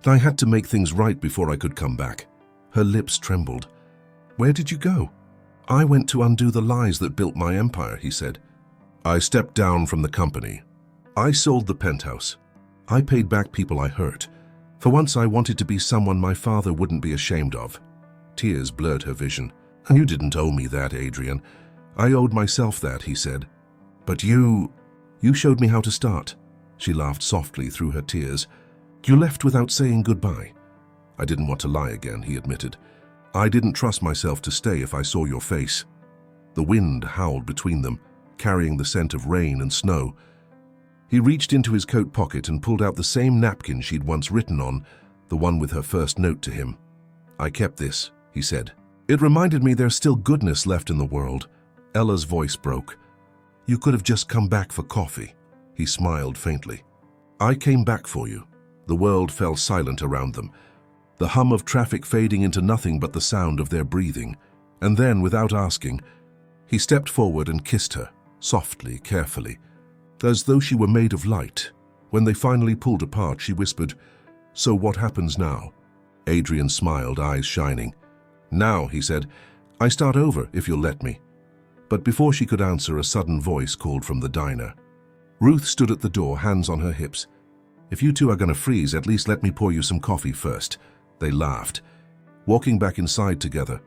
"I had to make things right before I could come back." Her lips trembled. "Where did you go?" "I went to undo the lies that built my empire," he said. "I stepped down from the company. I sold the penthouse. I paid back people I hurt. For once I wanted to be someone my father wouldn't be ashamed of." Tears blurred her vision. "You didn't owe me that, Adrian. I owed myself that," he said. "But you showed me how to start." She laughed softly through her tears. "You left without saying goodbye." "I didn't want to lie again," he admitted. "I didn't trust myself to stay if I saw your face." The wind howled between them, carrying the scent of rain and snow. He reached into his coat pocket and pulled out the same napkin she'd once written on, the one with her first note to him. "I kept this," he said. "It reminded me there's still goodness left in the world." Ella's voice broke. "You could have just come back for coffee." He smiled faintly. "I came back for you." The world fell silent around them, the hum of traffic fading into nothing but the sound of their breathing. And then, without asking, he stepped forward and kissed her, softly, carefully, as though she were made of light. When they finally pulled apart, she whispered, "So what happens now?" Adrian smiled, eyes shining. "Now," he said, "I start over, if you'll let me." But before she could answer, a sudden voice called from the diner. Ruth stood at the door, hands on her hips. "If you two are going to freeze, at least let me pour you some coffee first." They laughed, walking back inside together.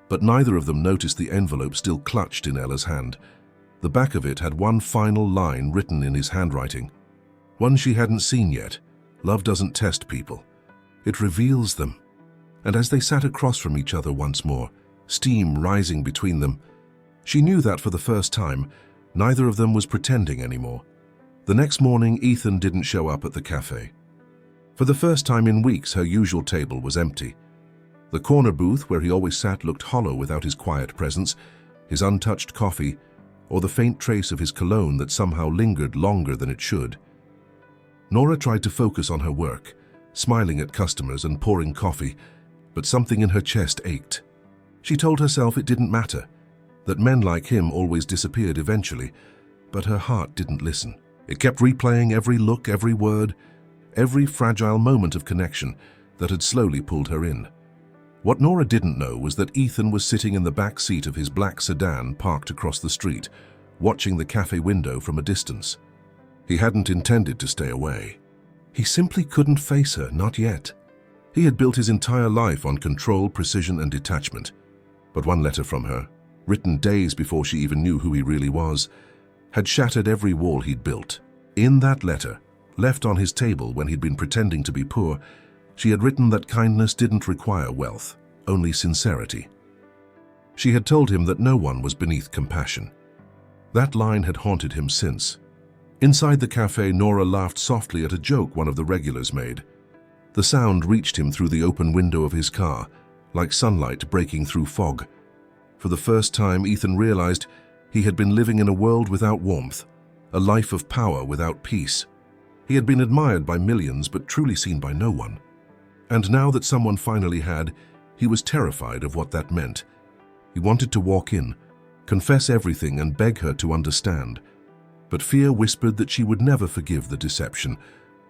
But neither of them noticed the envelope still clutched in Ella's hand. The back of it had one final line written in his handwriting. One she hadn't seen yet. "Love doesn't test people. It reveals them." And as they sat across from each other once more, steam rising between them, she knew that for the first time, neither of them was pretending anymore. The next morning, Ethan didn't show up at the cafe. For the first time in weeks, her usual table was empty. The corner booth where he always sat looked hollow without his quiet presence, his untouched coffee, or the faint trace of his cologne that somehow lingered longer than it should. Nora tried to focus on her work, smiling at customers and pouring coffee, but something in her chest ached. She told herself it didn't matter, that men like him always disappeared eventually, but her heart didn't listen. It kept replaying every look, every word, every fragile moment of connection that had slowly pulled her in. What Nora didn't know was that Ethan was sitting in the back seat of his black sedan parked across the street, watching the cafe window from a distance. He hadn't intended to stay away. He simply couldn't face her, not yet. He had built his entire life on control, precision, and detachment. But one letter from her, written days before she even knew who he really was, had shattered every wall he'd built. In that letter, left on his table when he'd been pretending to be poor, she had written that kindness didn't require wealth, only sincerity. She had told him that no one was beneath compassion. That line had haunted him since. Inside the cafe, Nora laughed softly at a joke one of the regulars made. The sound reached him through the open window of his car, like sunlight breaking through fog. For the first time, Ethan realized he had been living in a world without warmth, a life of power without peace. He had been admired by millions, but truly seen by no one. And now that someone finally had, he was terrified of what that meant. He wanted to walk in, confess everything, and beg her to understand. But fear whispered that she would never forgive the deception.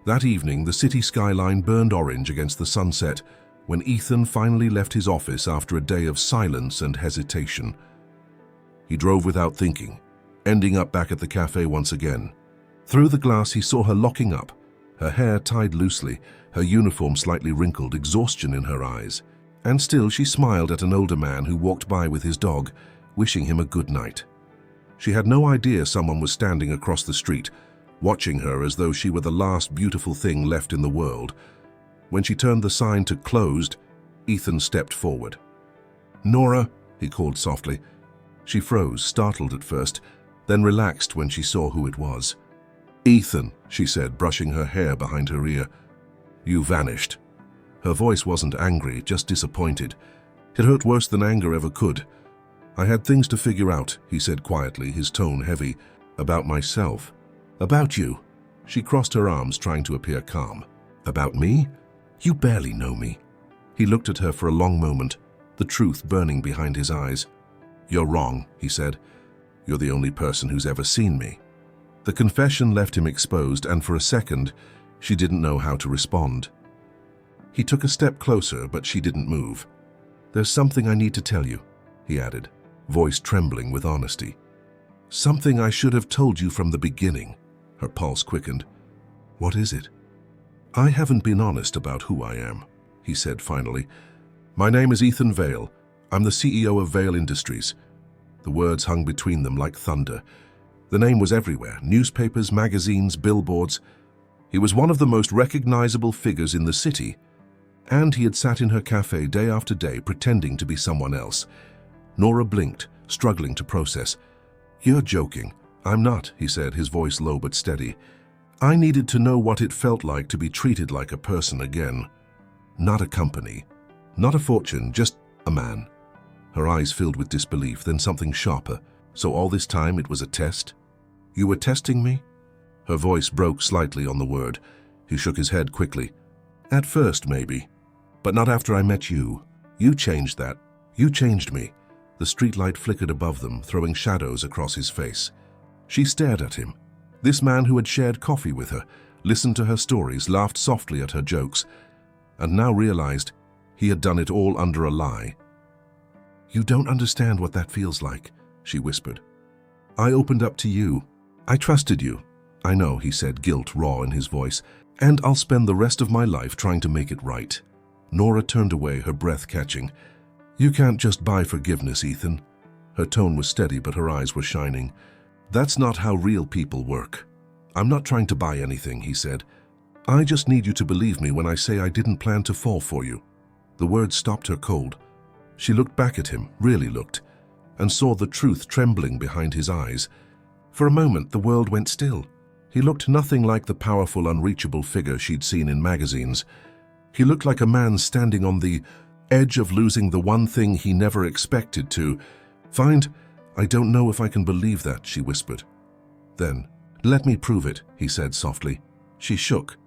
That evening, the city skyline burned orange against the sunset when Ethan finally left his office after a day of silence and hesitation. He drove without thinking, ending up back at the cafe once again. Through the glass, he saw her locking up, her hair tied loosely, her uniform slightly wrinkled, exhaustion in her eyes. And still she smiled at an older man who walked by with his dog, wishing him a good night. She had no idea someone was standing across the street, watching her as though she were the last beautiful thing left in the world. When she turned the sign to closed, Ethan stepped forward. "Nora," he called softly. She froze, startled at first, then relaxed when she saw who it was. "Ethan," she said, brushing her hair behind her ear. "You vanished." Her voice wasn't angry, just disappointed. It hurt worse than anger ever could. "I had things to figure out," he said quietly, his tone heavy. "About myself." "About you?" She crossed her arms, trying to appear calm. "About me? You barely know me." He looked at her for a long moment, the truth burning behind his eyes. "You're wrong," he said. "You're the only person who's ever seen me." The confession left him exposed, and for a second, she didn't know how to respond. He took a step closer, but she didn't move. "There's something I need to tell you," he added, voice trembling with honesty. "Something I should have told you from the beginning." Her pulse quickened. "What is it?" "I haven't been honest about who I am," he said finally. "My name is Ethan Vale. I'm the CEO of Vale Industries." The words hung between them like thunder. The name was everywhere, newspapers, magazines, billboards. He was one of the most recognizable figures in the city, and he had sat in her cafe day after day pretending to be someone else. Nora blinked, struggling to process. "You're joking." "I'm not," he said, his voice low but steady. "I needed to know what it felt like to be treated like a person again. Not a company, not a fortune, just a man." Her eyes filled with disbelief, then something sharper. "So all this time it was a test? You were testing me?" Her voice broke slightly on the word. He shook his head quickly. "At first, maybe. But not after I met you. You changed that. You changed me." The streetlight flickered above them, throwing shadows across his face. She stared at him. This man who had shared coffee with her, listened to her stories, laughed softly at her jokes, and now realized he had done it all under a lie. "You don't understand what that feels like," she whispered. "I opened up to you. I trusted you." "I know," he said, guilt raw in his voice. "And I'll spend the rest of my life trying to make it right." Nora turned away, her breath catching. "You can't just buy forgiveness, Ethan." Her tone was steady, but her eyes were shining. "That's not how real people work." "I'm not trying to buy anything," he said. "I just need you to believe me when I say I didn't plan to fall for you." The words stopped her cold. She looked back at him, really looked, and saw the truth trembling behind his eyes. For a moment, the world went still. He looked nothing like the powerful, unreachable figure she'd seen in magazines. He looked like a man standing on the edge of losing the one thing he never expected to find. "I don't know if I can believe that," she whispered. Then, "Let me prove it," he said softly. She shook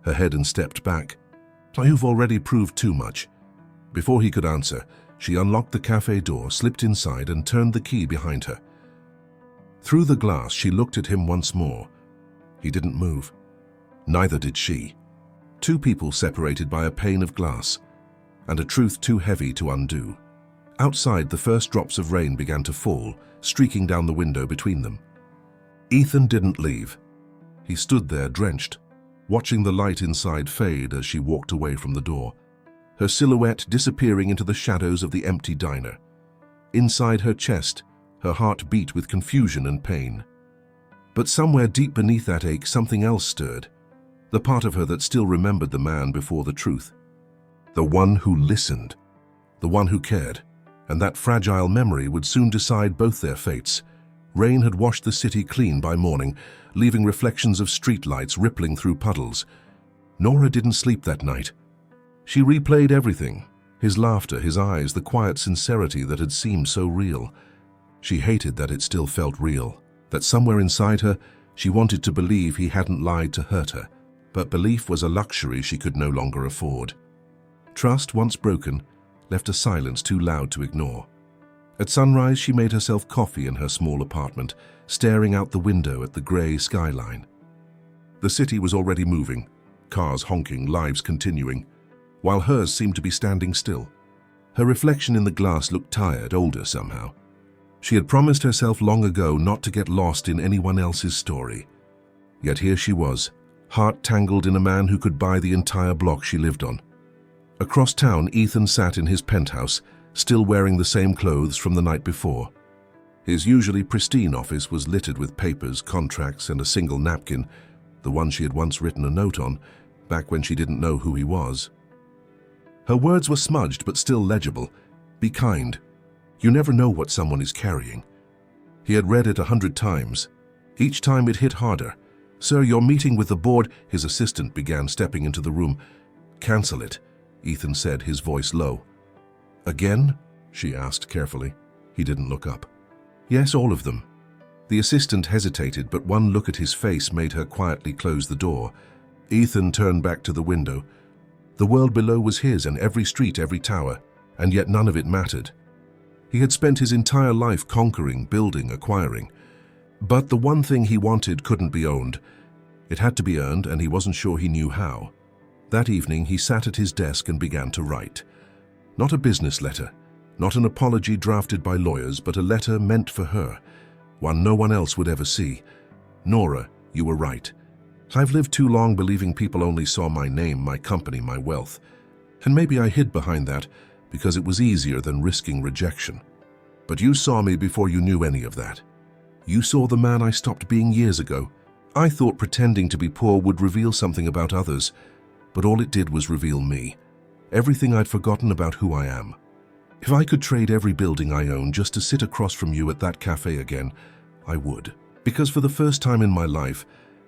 her head and stepped back. "You've already proved too much." Before he could answer, she unlocked the cafe door, slipped inside, and turned the key behind her. Through the glass, she looked at him once more. He didn't move. Neither did she. Two people separated by a pane of glass, and a truth too heavy to undo. Outside, the first drops of rain began to fall, streaking down the window between them. Ethan didn't leave. He stood there, drenched, watching the light inside fade as she walked away from the door, her silhouette disappearing into the shadows of the empty diner. Inside her chest, her heart beat with confusion and pain. But somewhere deep beneath that ache, something else stirred, the part of her that still remembered the man before the truth. The one who listened, the one who cared, and that fragile memory would soon decide both their fates. Rain had washed the city clean by morning, leaving reflections of streetlights rippling through puddles. Nora didn't sleep that night. She replayed everything, his laughter, his eyes, the quiet sincerity that had seemed so real. She hated that it still felt real, that somewhere inside her she wanted to believe he hadn't lied to hurt her, but belief was a luxury she could no longer afford. Trust, once broken, left a silence too loud to ignore. At sunrise, she made herself coffee in her small apartment, staring out the window at the grey skyline. The city was already moving, cars honking, lives continuing, while hers seemed to be standing still. Her reflection in the glass looked tired, older somehow. She had promised herself long ago not to get lost in anyone else's story. Yet here she was, heart tangled in a man who could buy the entire block she lived on. Across town, Ethan sat in his penthouse, still wearing the same clothes from the night before. His usually pristine office was littered with papers, contracts, and a single napkin, the one she had once written a note on, back when she didn't know who he was. Her words were smudged but still legible. Be kind. You never know what someone is carrying. He had read it 100 times. Each time it hit harder. Sir, your meeting with the board, his assistant began, stepping into the room. Cancel it, Ethan said, his voice low. Again? She asked carefully. He didn't look up. Yes, all of them. The assistant hesitated, but one look at his face made her quietly close the door. Ethan turned back to the window. The world below was his, and every street, every tower, and yet none of it mattered. He had spent his entire life conquering, building, acquiring. But the one thing he wanted couldn't be owned. It had to be earned, and he wasn't sure he knew how. That evening, he sat at his desk and began to write. Not a business letter, not an apology drafted by lawyers, but a letter meant for her, one no one else would ever see. Nora, you were right. I've lived too long believing people only saw my name, my company, my wealth. And maybe I hid behind that because it was easier than risking rejection. But you saw me before you knew any of that. You saw the man I stopped being years ago. I thought pretending to be poor would reveal something about others, but all it did was reveal me. Everything I'd forgotten about who I am. If I could trade every building I own just to sit across from you at that cafe again, I would. Because for the first time in my life,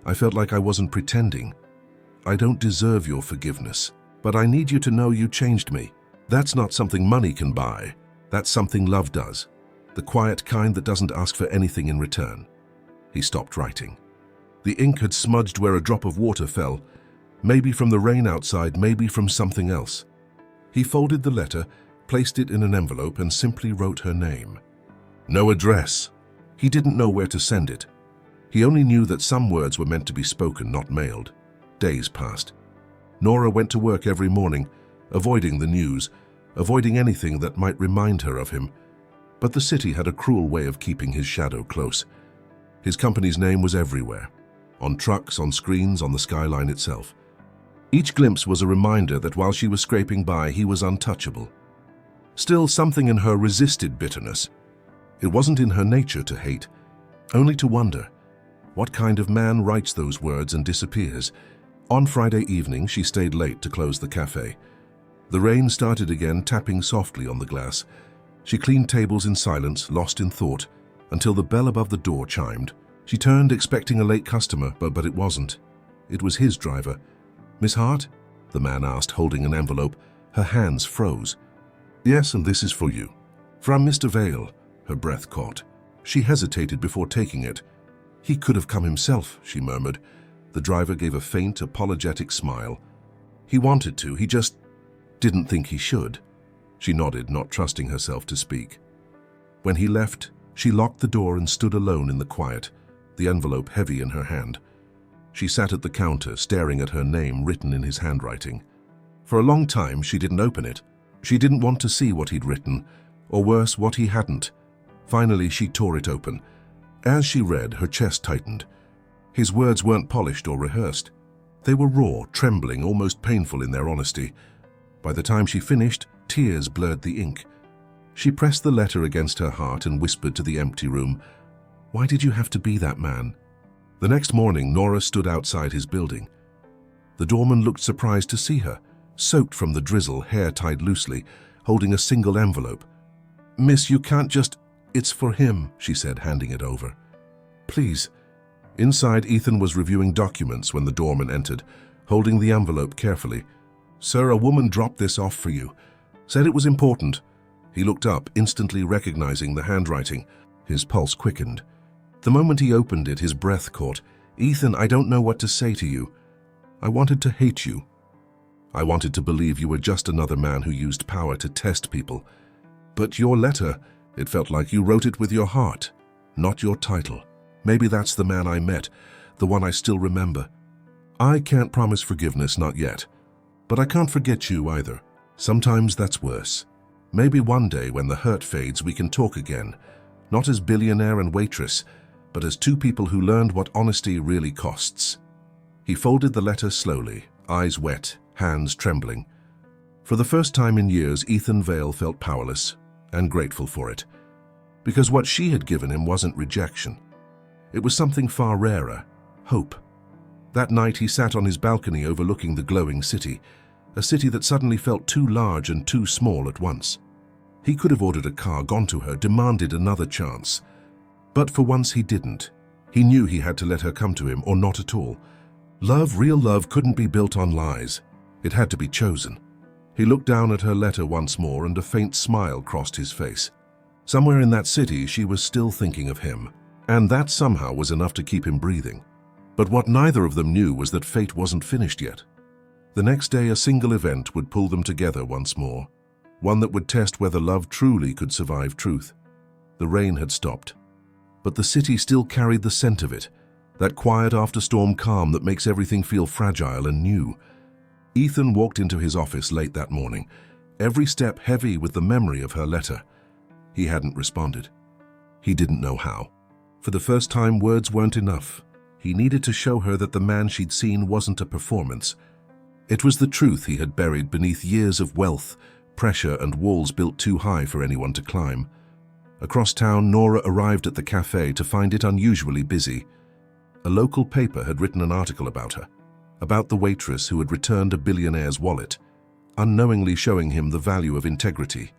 I felt like I wasn't pretending. I don't deserve your forgiveness, but I need you to know you changed me. That's not something money can buy. That's something love does. The quiet kind that doesn't ask for anything in return. He stopped writing. The ink had smudged where a drop of water fell, maybe from the rain outside, maybe from something else. He folded the letter, placed it in an envelope, and simply wrote her name. No address. He didn't know where to send it. He only knew that some words were meant to be spoken, not mailed. Days passed. Nora went to work every morning, avoiding the news, avoiding anything that might remind her of him. But the city had a cruel way of keeping his shadow close. His company's name was everywhere, on trucks, on screens, on the skyline itself. Each glimpse was a reminder that while she was scraping by, he was untouchable. Still, something in her resisted bitterness. It wasn't in her nature to hate, only to wonder. What kind of man writes those words and disappears? On Friday evening, she stayed late to close the cafe. The rain started again, tapping softly on the glass. She cleaned tables in silence, lost in thought, until the bell above the door chimed. She turned, expecting a late customer, but it wasn't. It was his driver. Miss Hart? The man asked, holding an envelope. Her hands froze. Yes, and this is for you. From Mr. Vale. Her breath caught. She hesitated before taking it. He could have come himself, she murmured. The driver gave a faint, apologetic smile. He wanted to, he just didn't think he should. She nodded, not trusting herself to speak. When he left, she locked the door and stood alone in the quiet, the envelope heavy in her hand. She sat at the counter, staring at her name written in his handwriting. For a long time, she didn't open it. She didn't want to see what he'd written, or worse, what he hadn't. Finally, she tore it open. As she read, her chest tightened. His words weren't polished or rehearsed. They were raw, trembling, almost painful in their honesty. By the time she finished, tears blurred the ink. She pressed the letter against her heart and whispered to the empty room, "Why did you have to be that man?" The next morning, Nora stood outside his building. The doorman looked surprised to see her, soaked from the drizzle, hair tied loosely, holding a single envelope. "Miss, you can't just... It's for him," she said, handing it over. "Please." Inside, Ethan was reviewing documents when the doorman entered, holding the envelope carefully. "Sir, a woman dropped this off for you. Said it was important." He looked up, instantly recognizing the handwriting. His pulse quickened. The moment he opened it, his breath caught. "Ethan, I don't know what to say to you. I wanted to hate you. I wanted to believe you were just another man who used power to test people. But your letter, it felt like you wrote it with your heart, not your title. Maybe that's the man I met, the one I still remember. I can't promise forgiveness, not yet. But I can't forget you either. Sometimes that's worse. Maybe one day when the hurt fades, we can talk again, not as billionaire and waitress, but as two people who learned what honesty really costs." He folded the letter slowly, eyes wet, hands trembling. For the first time in years, Ethan Vale felt powerless and grateful for it. Because what she had given him wasn't rejection. It was something far rarer, hope. That night he sat on his balcony overlooking the glowing city, a city that suddenly felt too large and too small at once. He could have ordered a car, gone to her, demanded another chance. But for once he didn't. He knew he had to let her come to him, or not at all. Love, real love, couldn't be built on lies. It had to be chosen. He looked down at her letter once more, and a faint smile crossed his face. Somewhere in that city, she was still thinking of him, and that somehow was enough to keep him breathing. But what neither of them knew was that fate wasn't finished yet. The next day, a single event would pull them together once more, one that would test whether love truly could survive truth. The rain had stopped, but the city still carried the scent of it, that quiet after-storm calm that makes everything feel fragile and new. Ethan walked into his office late that morning, every step heavy with the memory of her letter. He hadn't responded. He didn't know how. For the first time, words weren't enough. He needed to show her that the man she'd seen wasn't a performance. It was the truth he had buried beneath years of wealth, pressure, and walls built too high for anyone to climb. Across town, Nora arrived at the cafe to find it unusually busy. A local paper had written an article about her, about the waitress who had returned a billionaire's wallet, unknowingly showing him the value of integrity.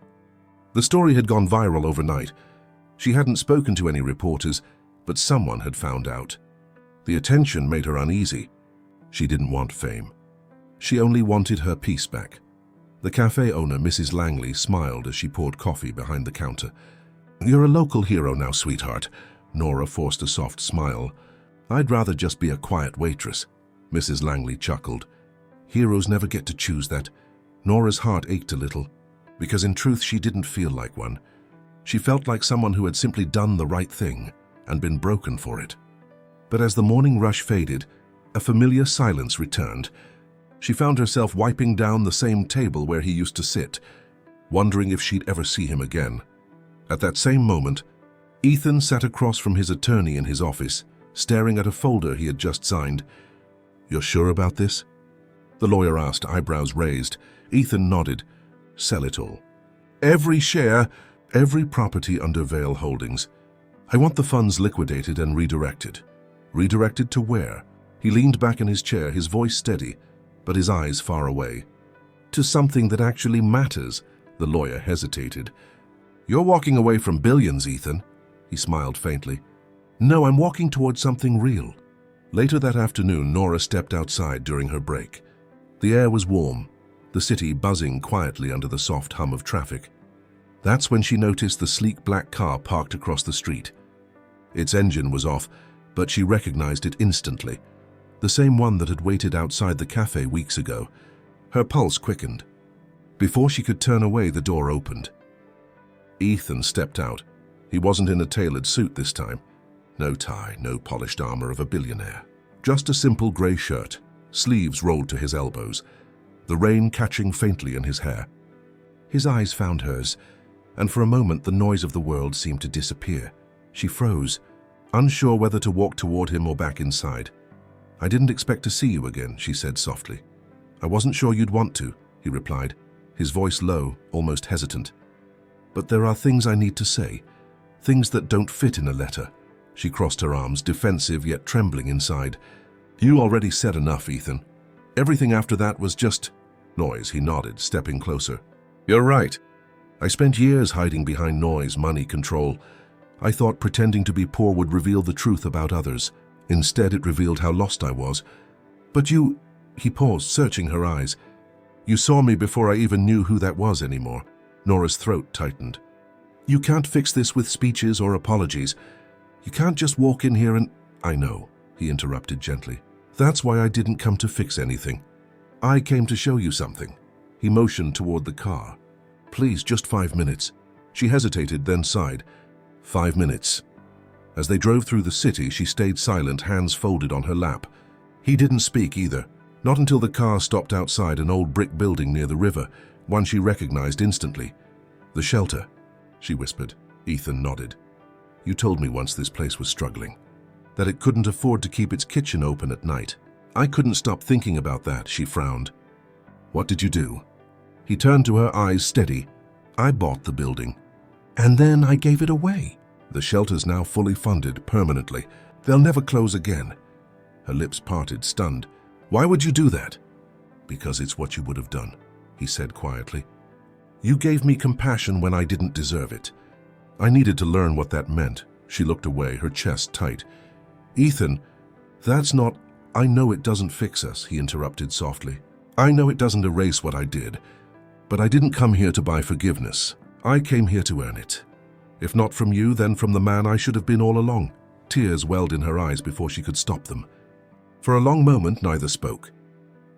The story had gone viral overnight. She hadn't spoken to any reporters, but someone had found out. The attention made her uneasy. She didn't want fame. She only wanted her peace back. The cafe owner, Mrs. Langley, smiled as she poured coffee behind the counter. "You're a local hero now, sweetheart." Nora forced a soft smile. "I'd rather just be a quiet waitress." Mrs. Langley chuckled. Heroes never get to choose that. Nora's heart ached a little, because in truth she didn't feel like one. She felt like someone who had simply done the right thing and been broken for it. But as the morning rush faded, a familiar silence returned. She found herself wiping down the same table where he used to sit, wondering if she'd ever see him again. At that same moment, Ethan sat across from his attorney in his office, staring at a folder he had just signed. "You're sure about this?" the lawyer asked, eyebrows raised. Ethan nodded. "Sell it all. Every share, every property under Vale Holdings. I want the funds liquidated and redirected." Redirected to where? He leaned back in his chair, his voice steady, but his eyes far away. "To something that actually matters," the lawyer hesitated. "You're walking away from billions, Ethan." He smiled faintly. "No, I'm walking towards something real." Later that afternoon, Nora stepped outside during her break. The air was warm, the city buzzing quietly under the soft hum of traffic. That's when she noticed the sleek black car parked across the street. Its engine was off, but she recognized it instantly. The same one that had waited outside the cafe weeks ago. Her pulse quickened. Before she could turn away, the door opened. Ethan stepped out. He wasn't in a tailored suit this time. No tie, no polished armor of a billionaire. Just a simple grey shirt, sleeves rolled to his elbows, the rain catching faintly in his hair. His eyes found hers, and for a moment the noise of the world seemed to disappear. She froze, unsure whether to walk toward him or back inside. "I didn't expect to see you again," she said softly. "I wasn't sure you'd want to," he replied, his voice low, almost hesitant. "But there are things I need to say, things that don't fit in a letter." She crossed her arms, defensive yet trembling inside. "You already said enough, Ethan. Everything after that was just noise," he nodded, stepping closer. "You're right. I spent years hiding behind noise, money, control. I thought pretending to be poor would reveal the truth about others. Instead, it revealed how lost I was. But you..." He paused, searching her eyes. "You saw me before I even knew who that was anymore." Nora's throat tightened. "You can't fix this with speeches or apologies. You can't just walk in here and..." "I know," he interrupted gently. "That's why I didn't come to fix anything. I came to show you something." He motioned toward the car. "Please, just 5 minutes." She hesitated, then sighed. 5 minutes. As they drove through the city, she stayed silent, hands folded on her lap. He didn't speak either, not until the car stopped outside an old brick building near the river, one she recognized instantly. "The shelter," she whispered. Ethan nodded. "You told me once this place was struggling, that it couldn't afford to keep its kitchen open at night." "I couldn't stop thinking about that," she frowned. "What did you do?" He turned to her, eyes steady. "I bought the building. And then I gave it away. The shelter's now fully funded, permanently. They'll never close again." Her lips parted, stunned. "Why would you do that?" "Because it's what you would have done," he said quietly. "You gave me compassion when I didn't deserve it. I needed to learn what that meant." She looked away, her chest tight. "Ethan, that's not..." "I know it doesn't fix us," he interrupted softly. "I know it doesn't erase what I did. But I didn't come here to buy forgiveness. I came here to earn it. If not from you, then from the man I should have been all along." Tears welled in her eyes before she could stop them. For a long moment, neither spoke.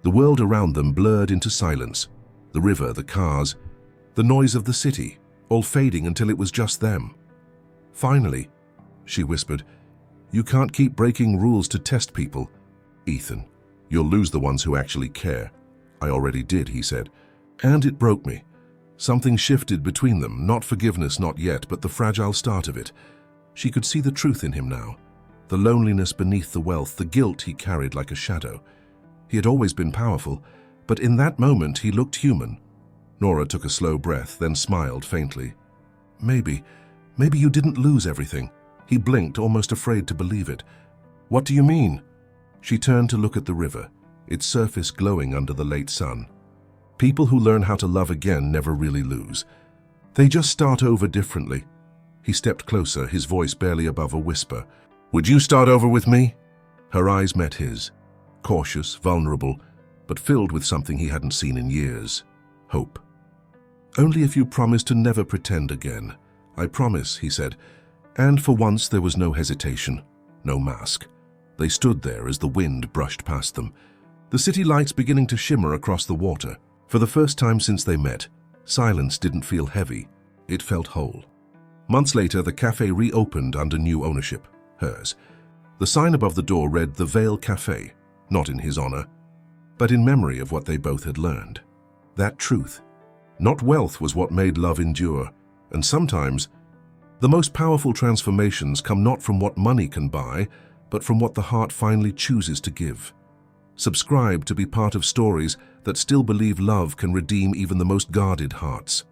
The world around them blurred into silence. The river, the cars, the noise of the city, all fading until it was just them. "Finally," she whispered, "you can't keep breaking rules to test people. Ethan, you'll lose the ones who actually care." "I already did," he said. "And it broke me. Something shifted between them, not forgiveness, not yet, but the fragile start of it." She could see the truth in him now, the loneliness beneath the wealth, the guilt he carried like a shadow. He had always been powerful, but in that moment he looked human. Nora took a slow breath, then smiled faintly. Maybe you didn't lose everything." He blinked, almost afraid to believe it. "What do you mean?" She turned to look at the river, its surface glowing under the late sun. "People who learn how to love again never really lose. They just start over differently." He stepped closer, his voice barely above a whisper. "Would you start over with me?" Her eyes met his, cautious, vulnerable, but filled with something he hadn't seen in years. Hope. "Only if you promise to never pretend again." "I promise," he said, and for once there was no hesitation, no mask. They stood there as the wind brushed past them, the city lights beginning to shimmer across the water. For the first time since they met, silence didn't feel heavy, it felt whole. Months later, the cafe reopened under new ownership, hers. The sign above the door read "The Vale Cafe," not in his honor, but in memory of what they both had learned. That truth, not wealth, was what made love endure, and sometimes the most powerful transformations come not from what money can buy, but from what the heart finally chooses to give. Subscribe to be part of stories that still believe love can redeem even the most guarded hearts.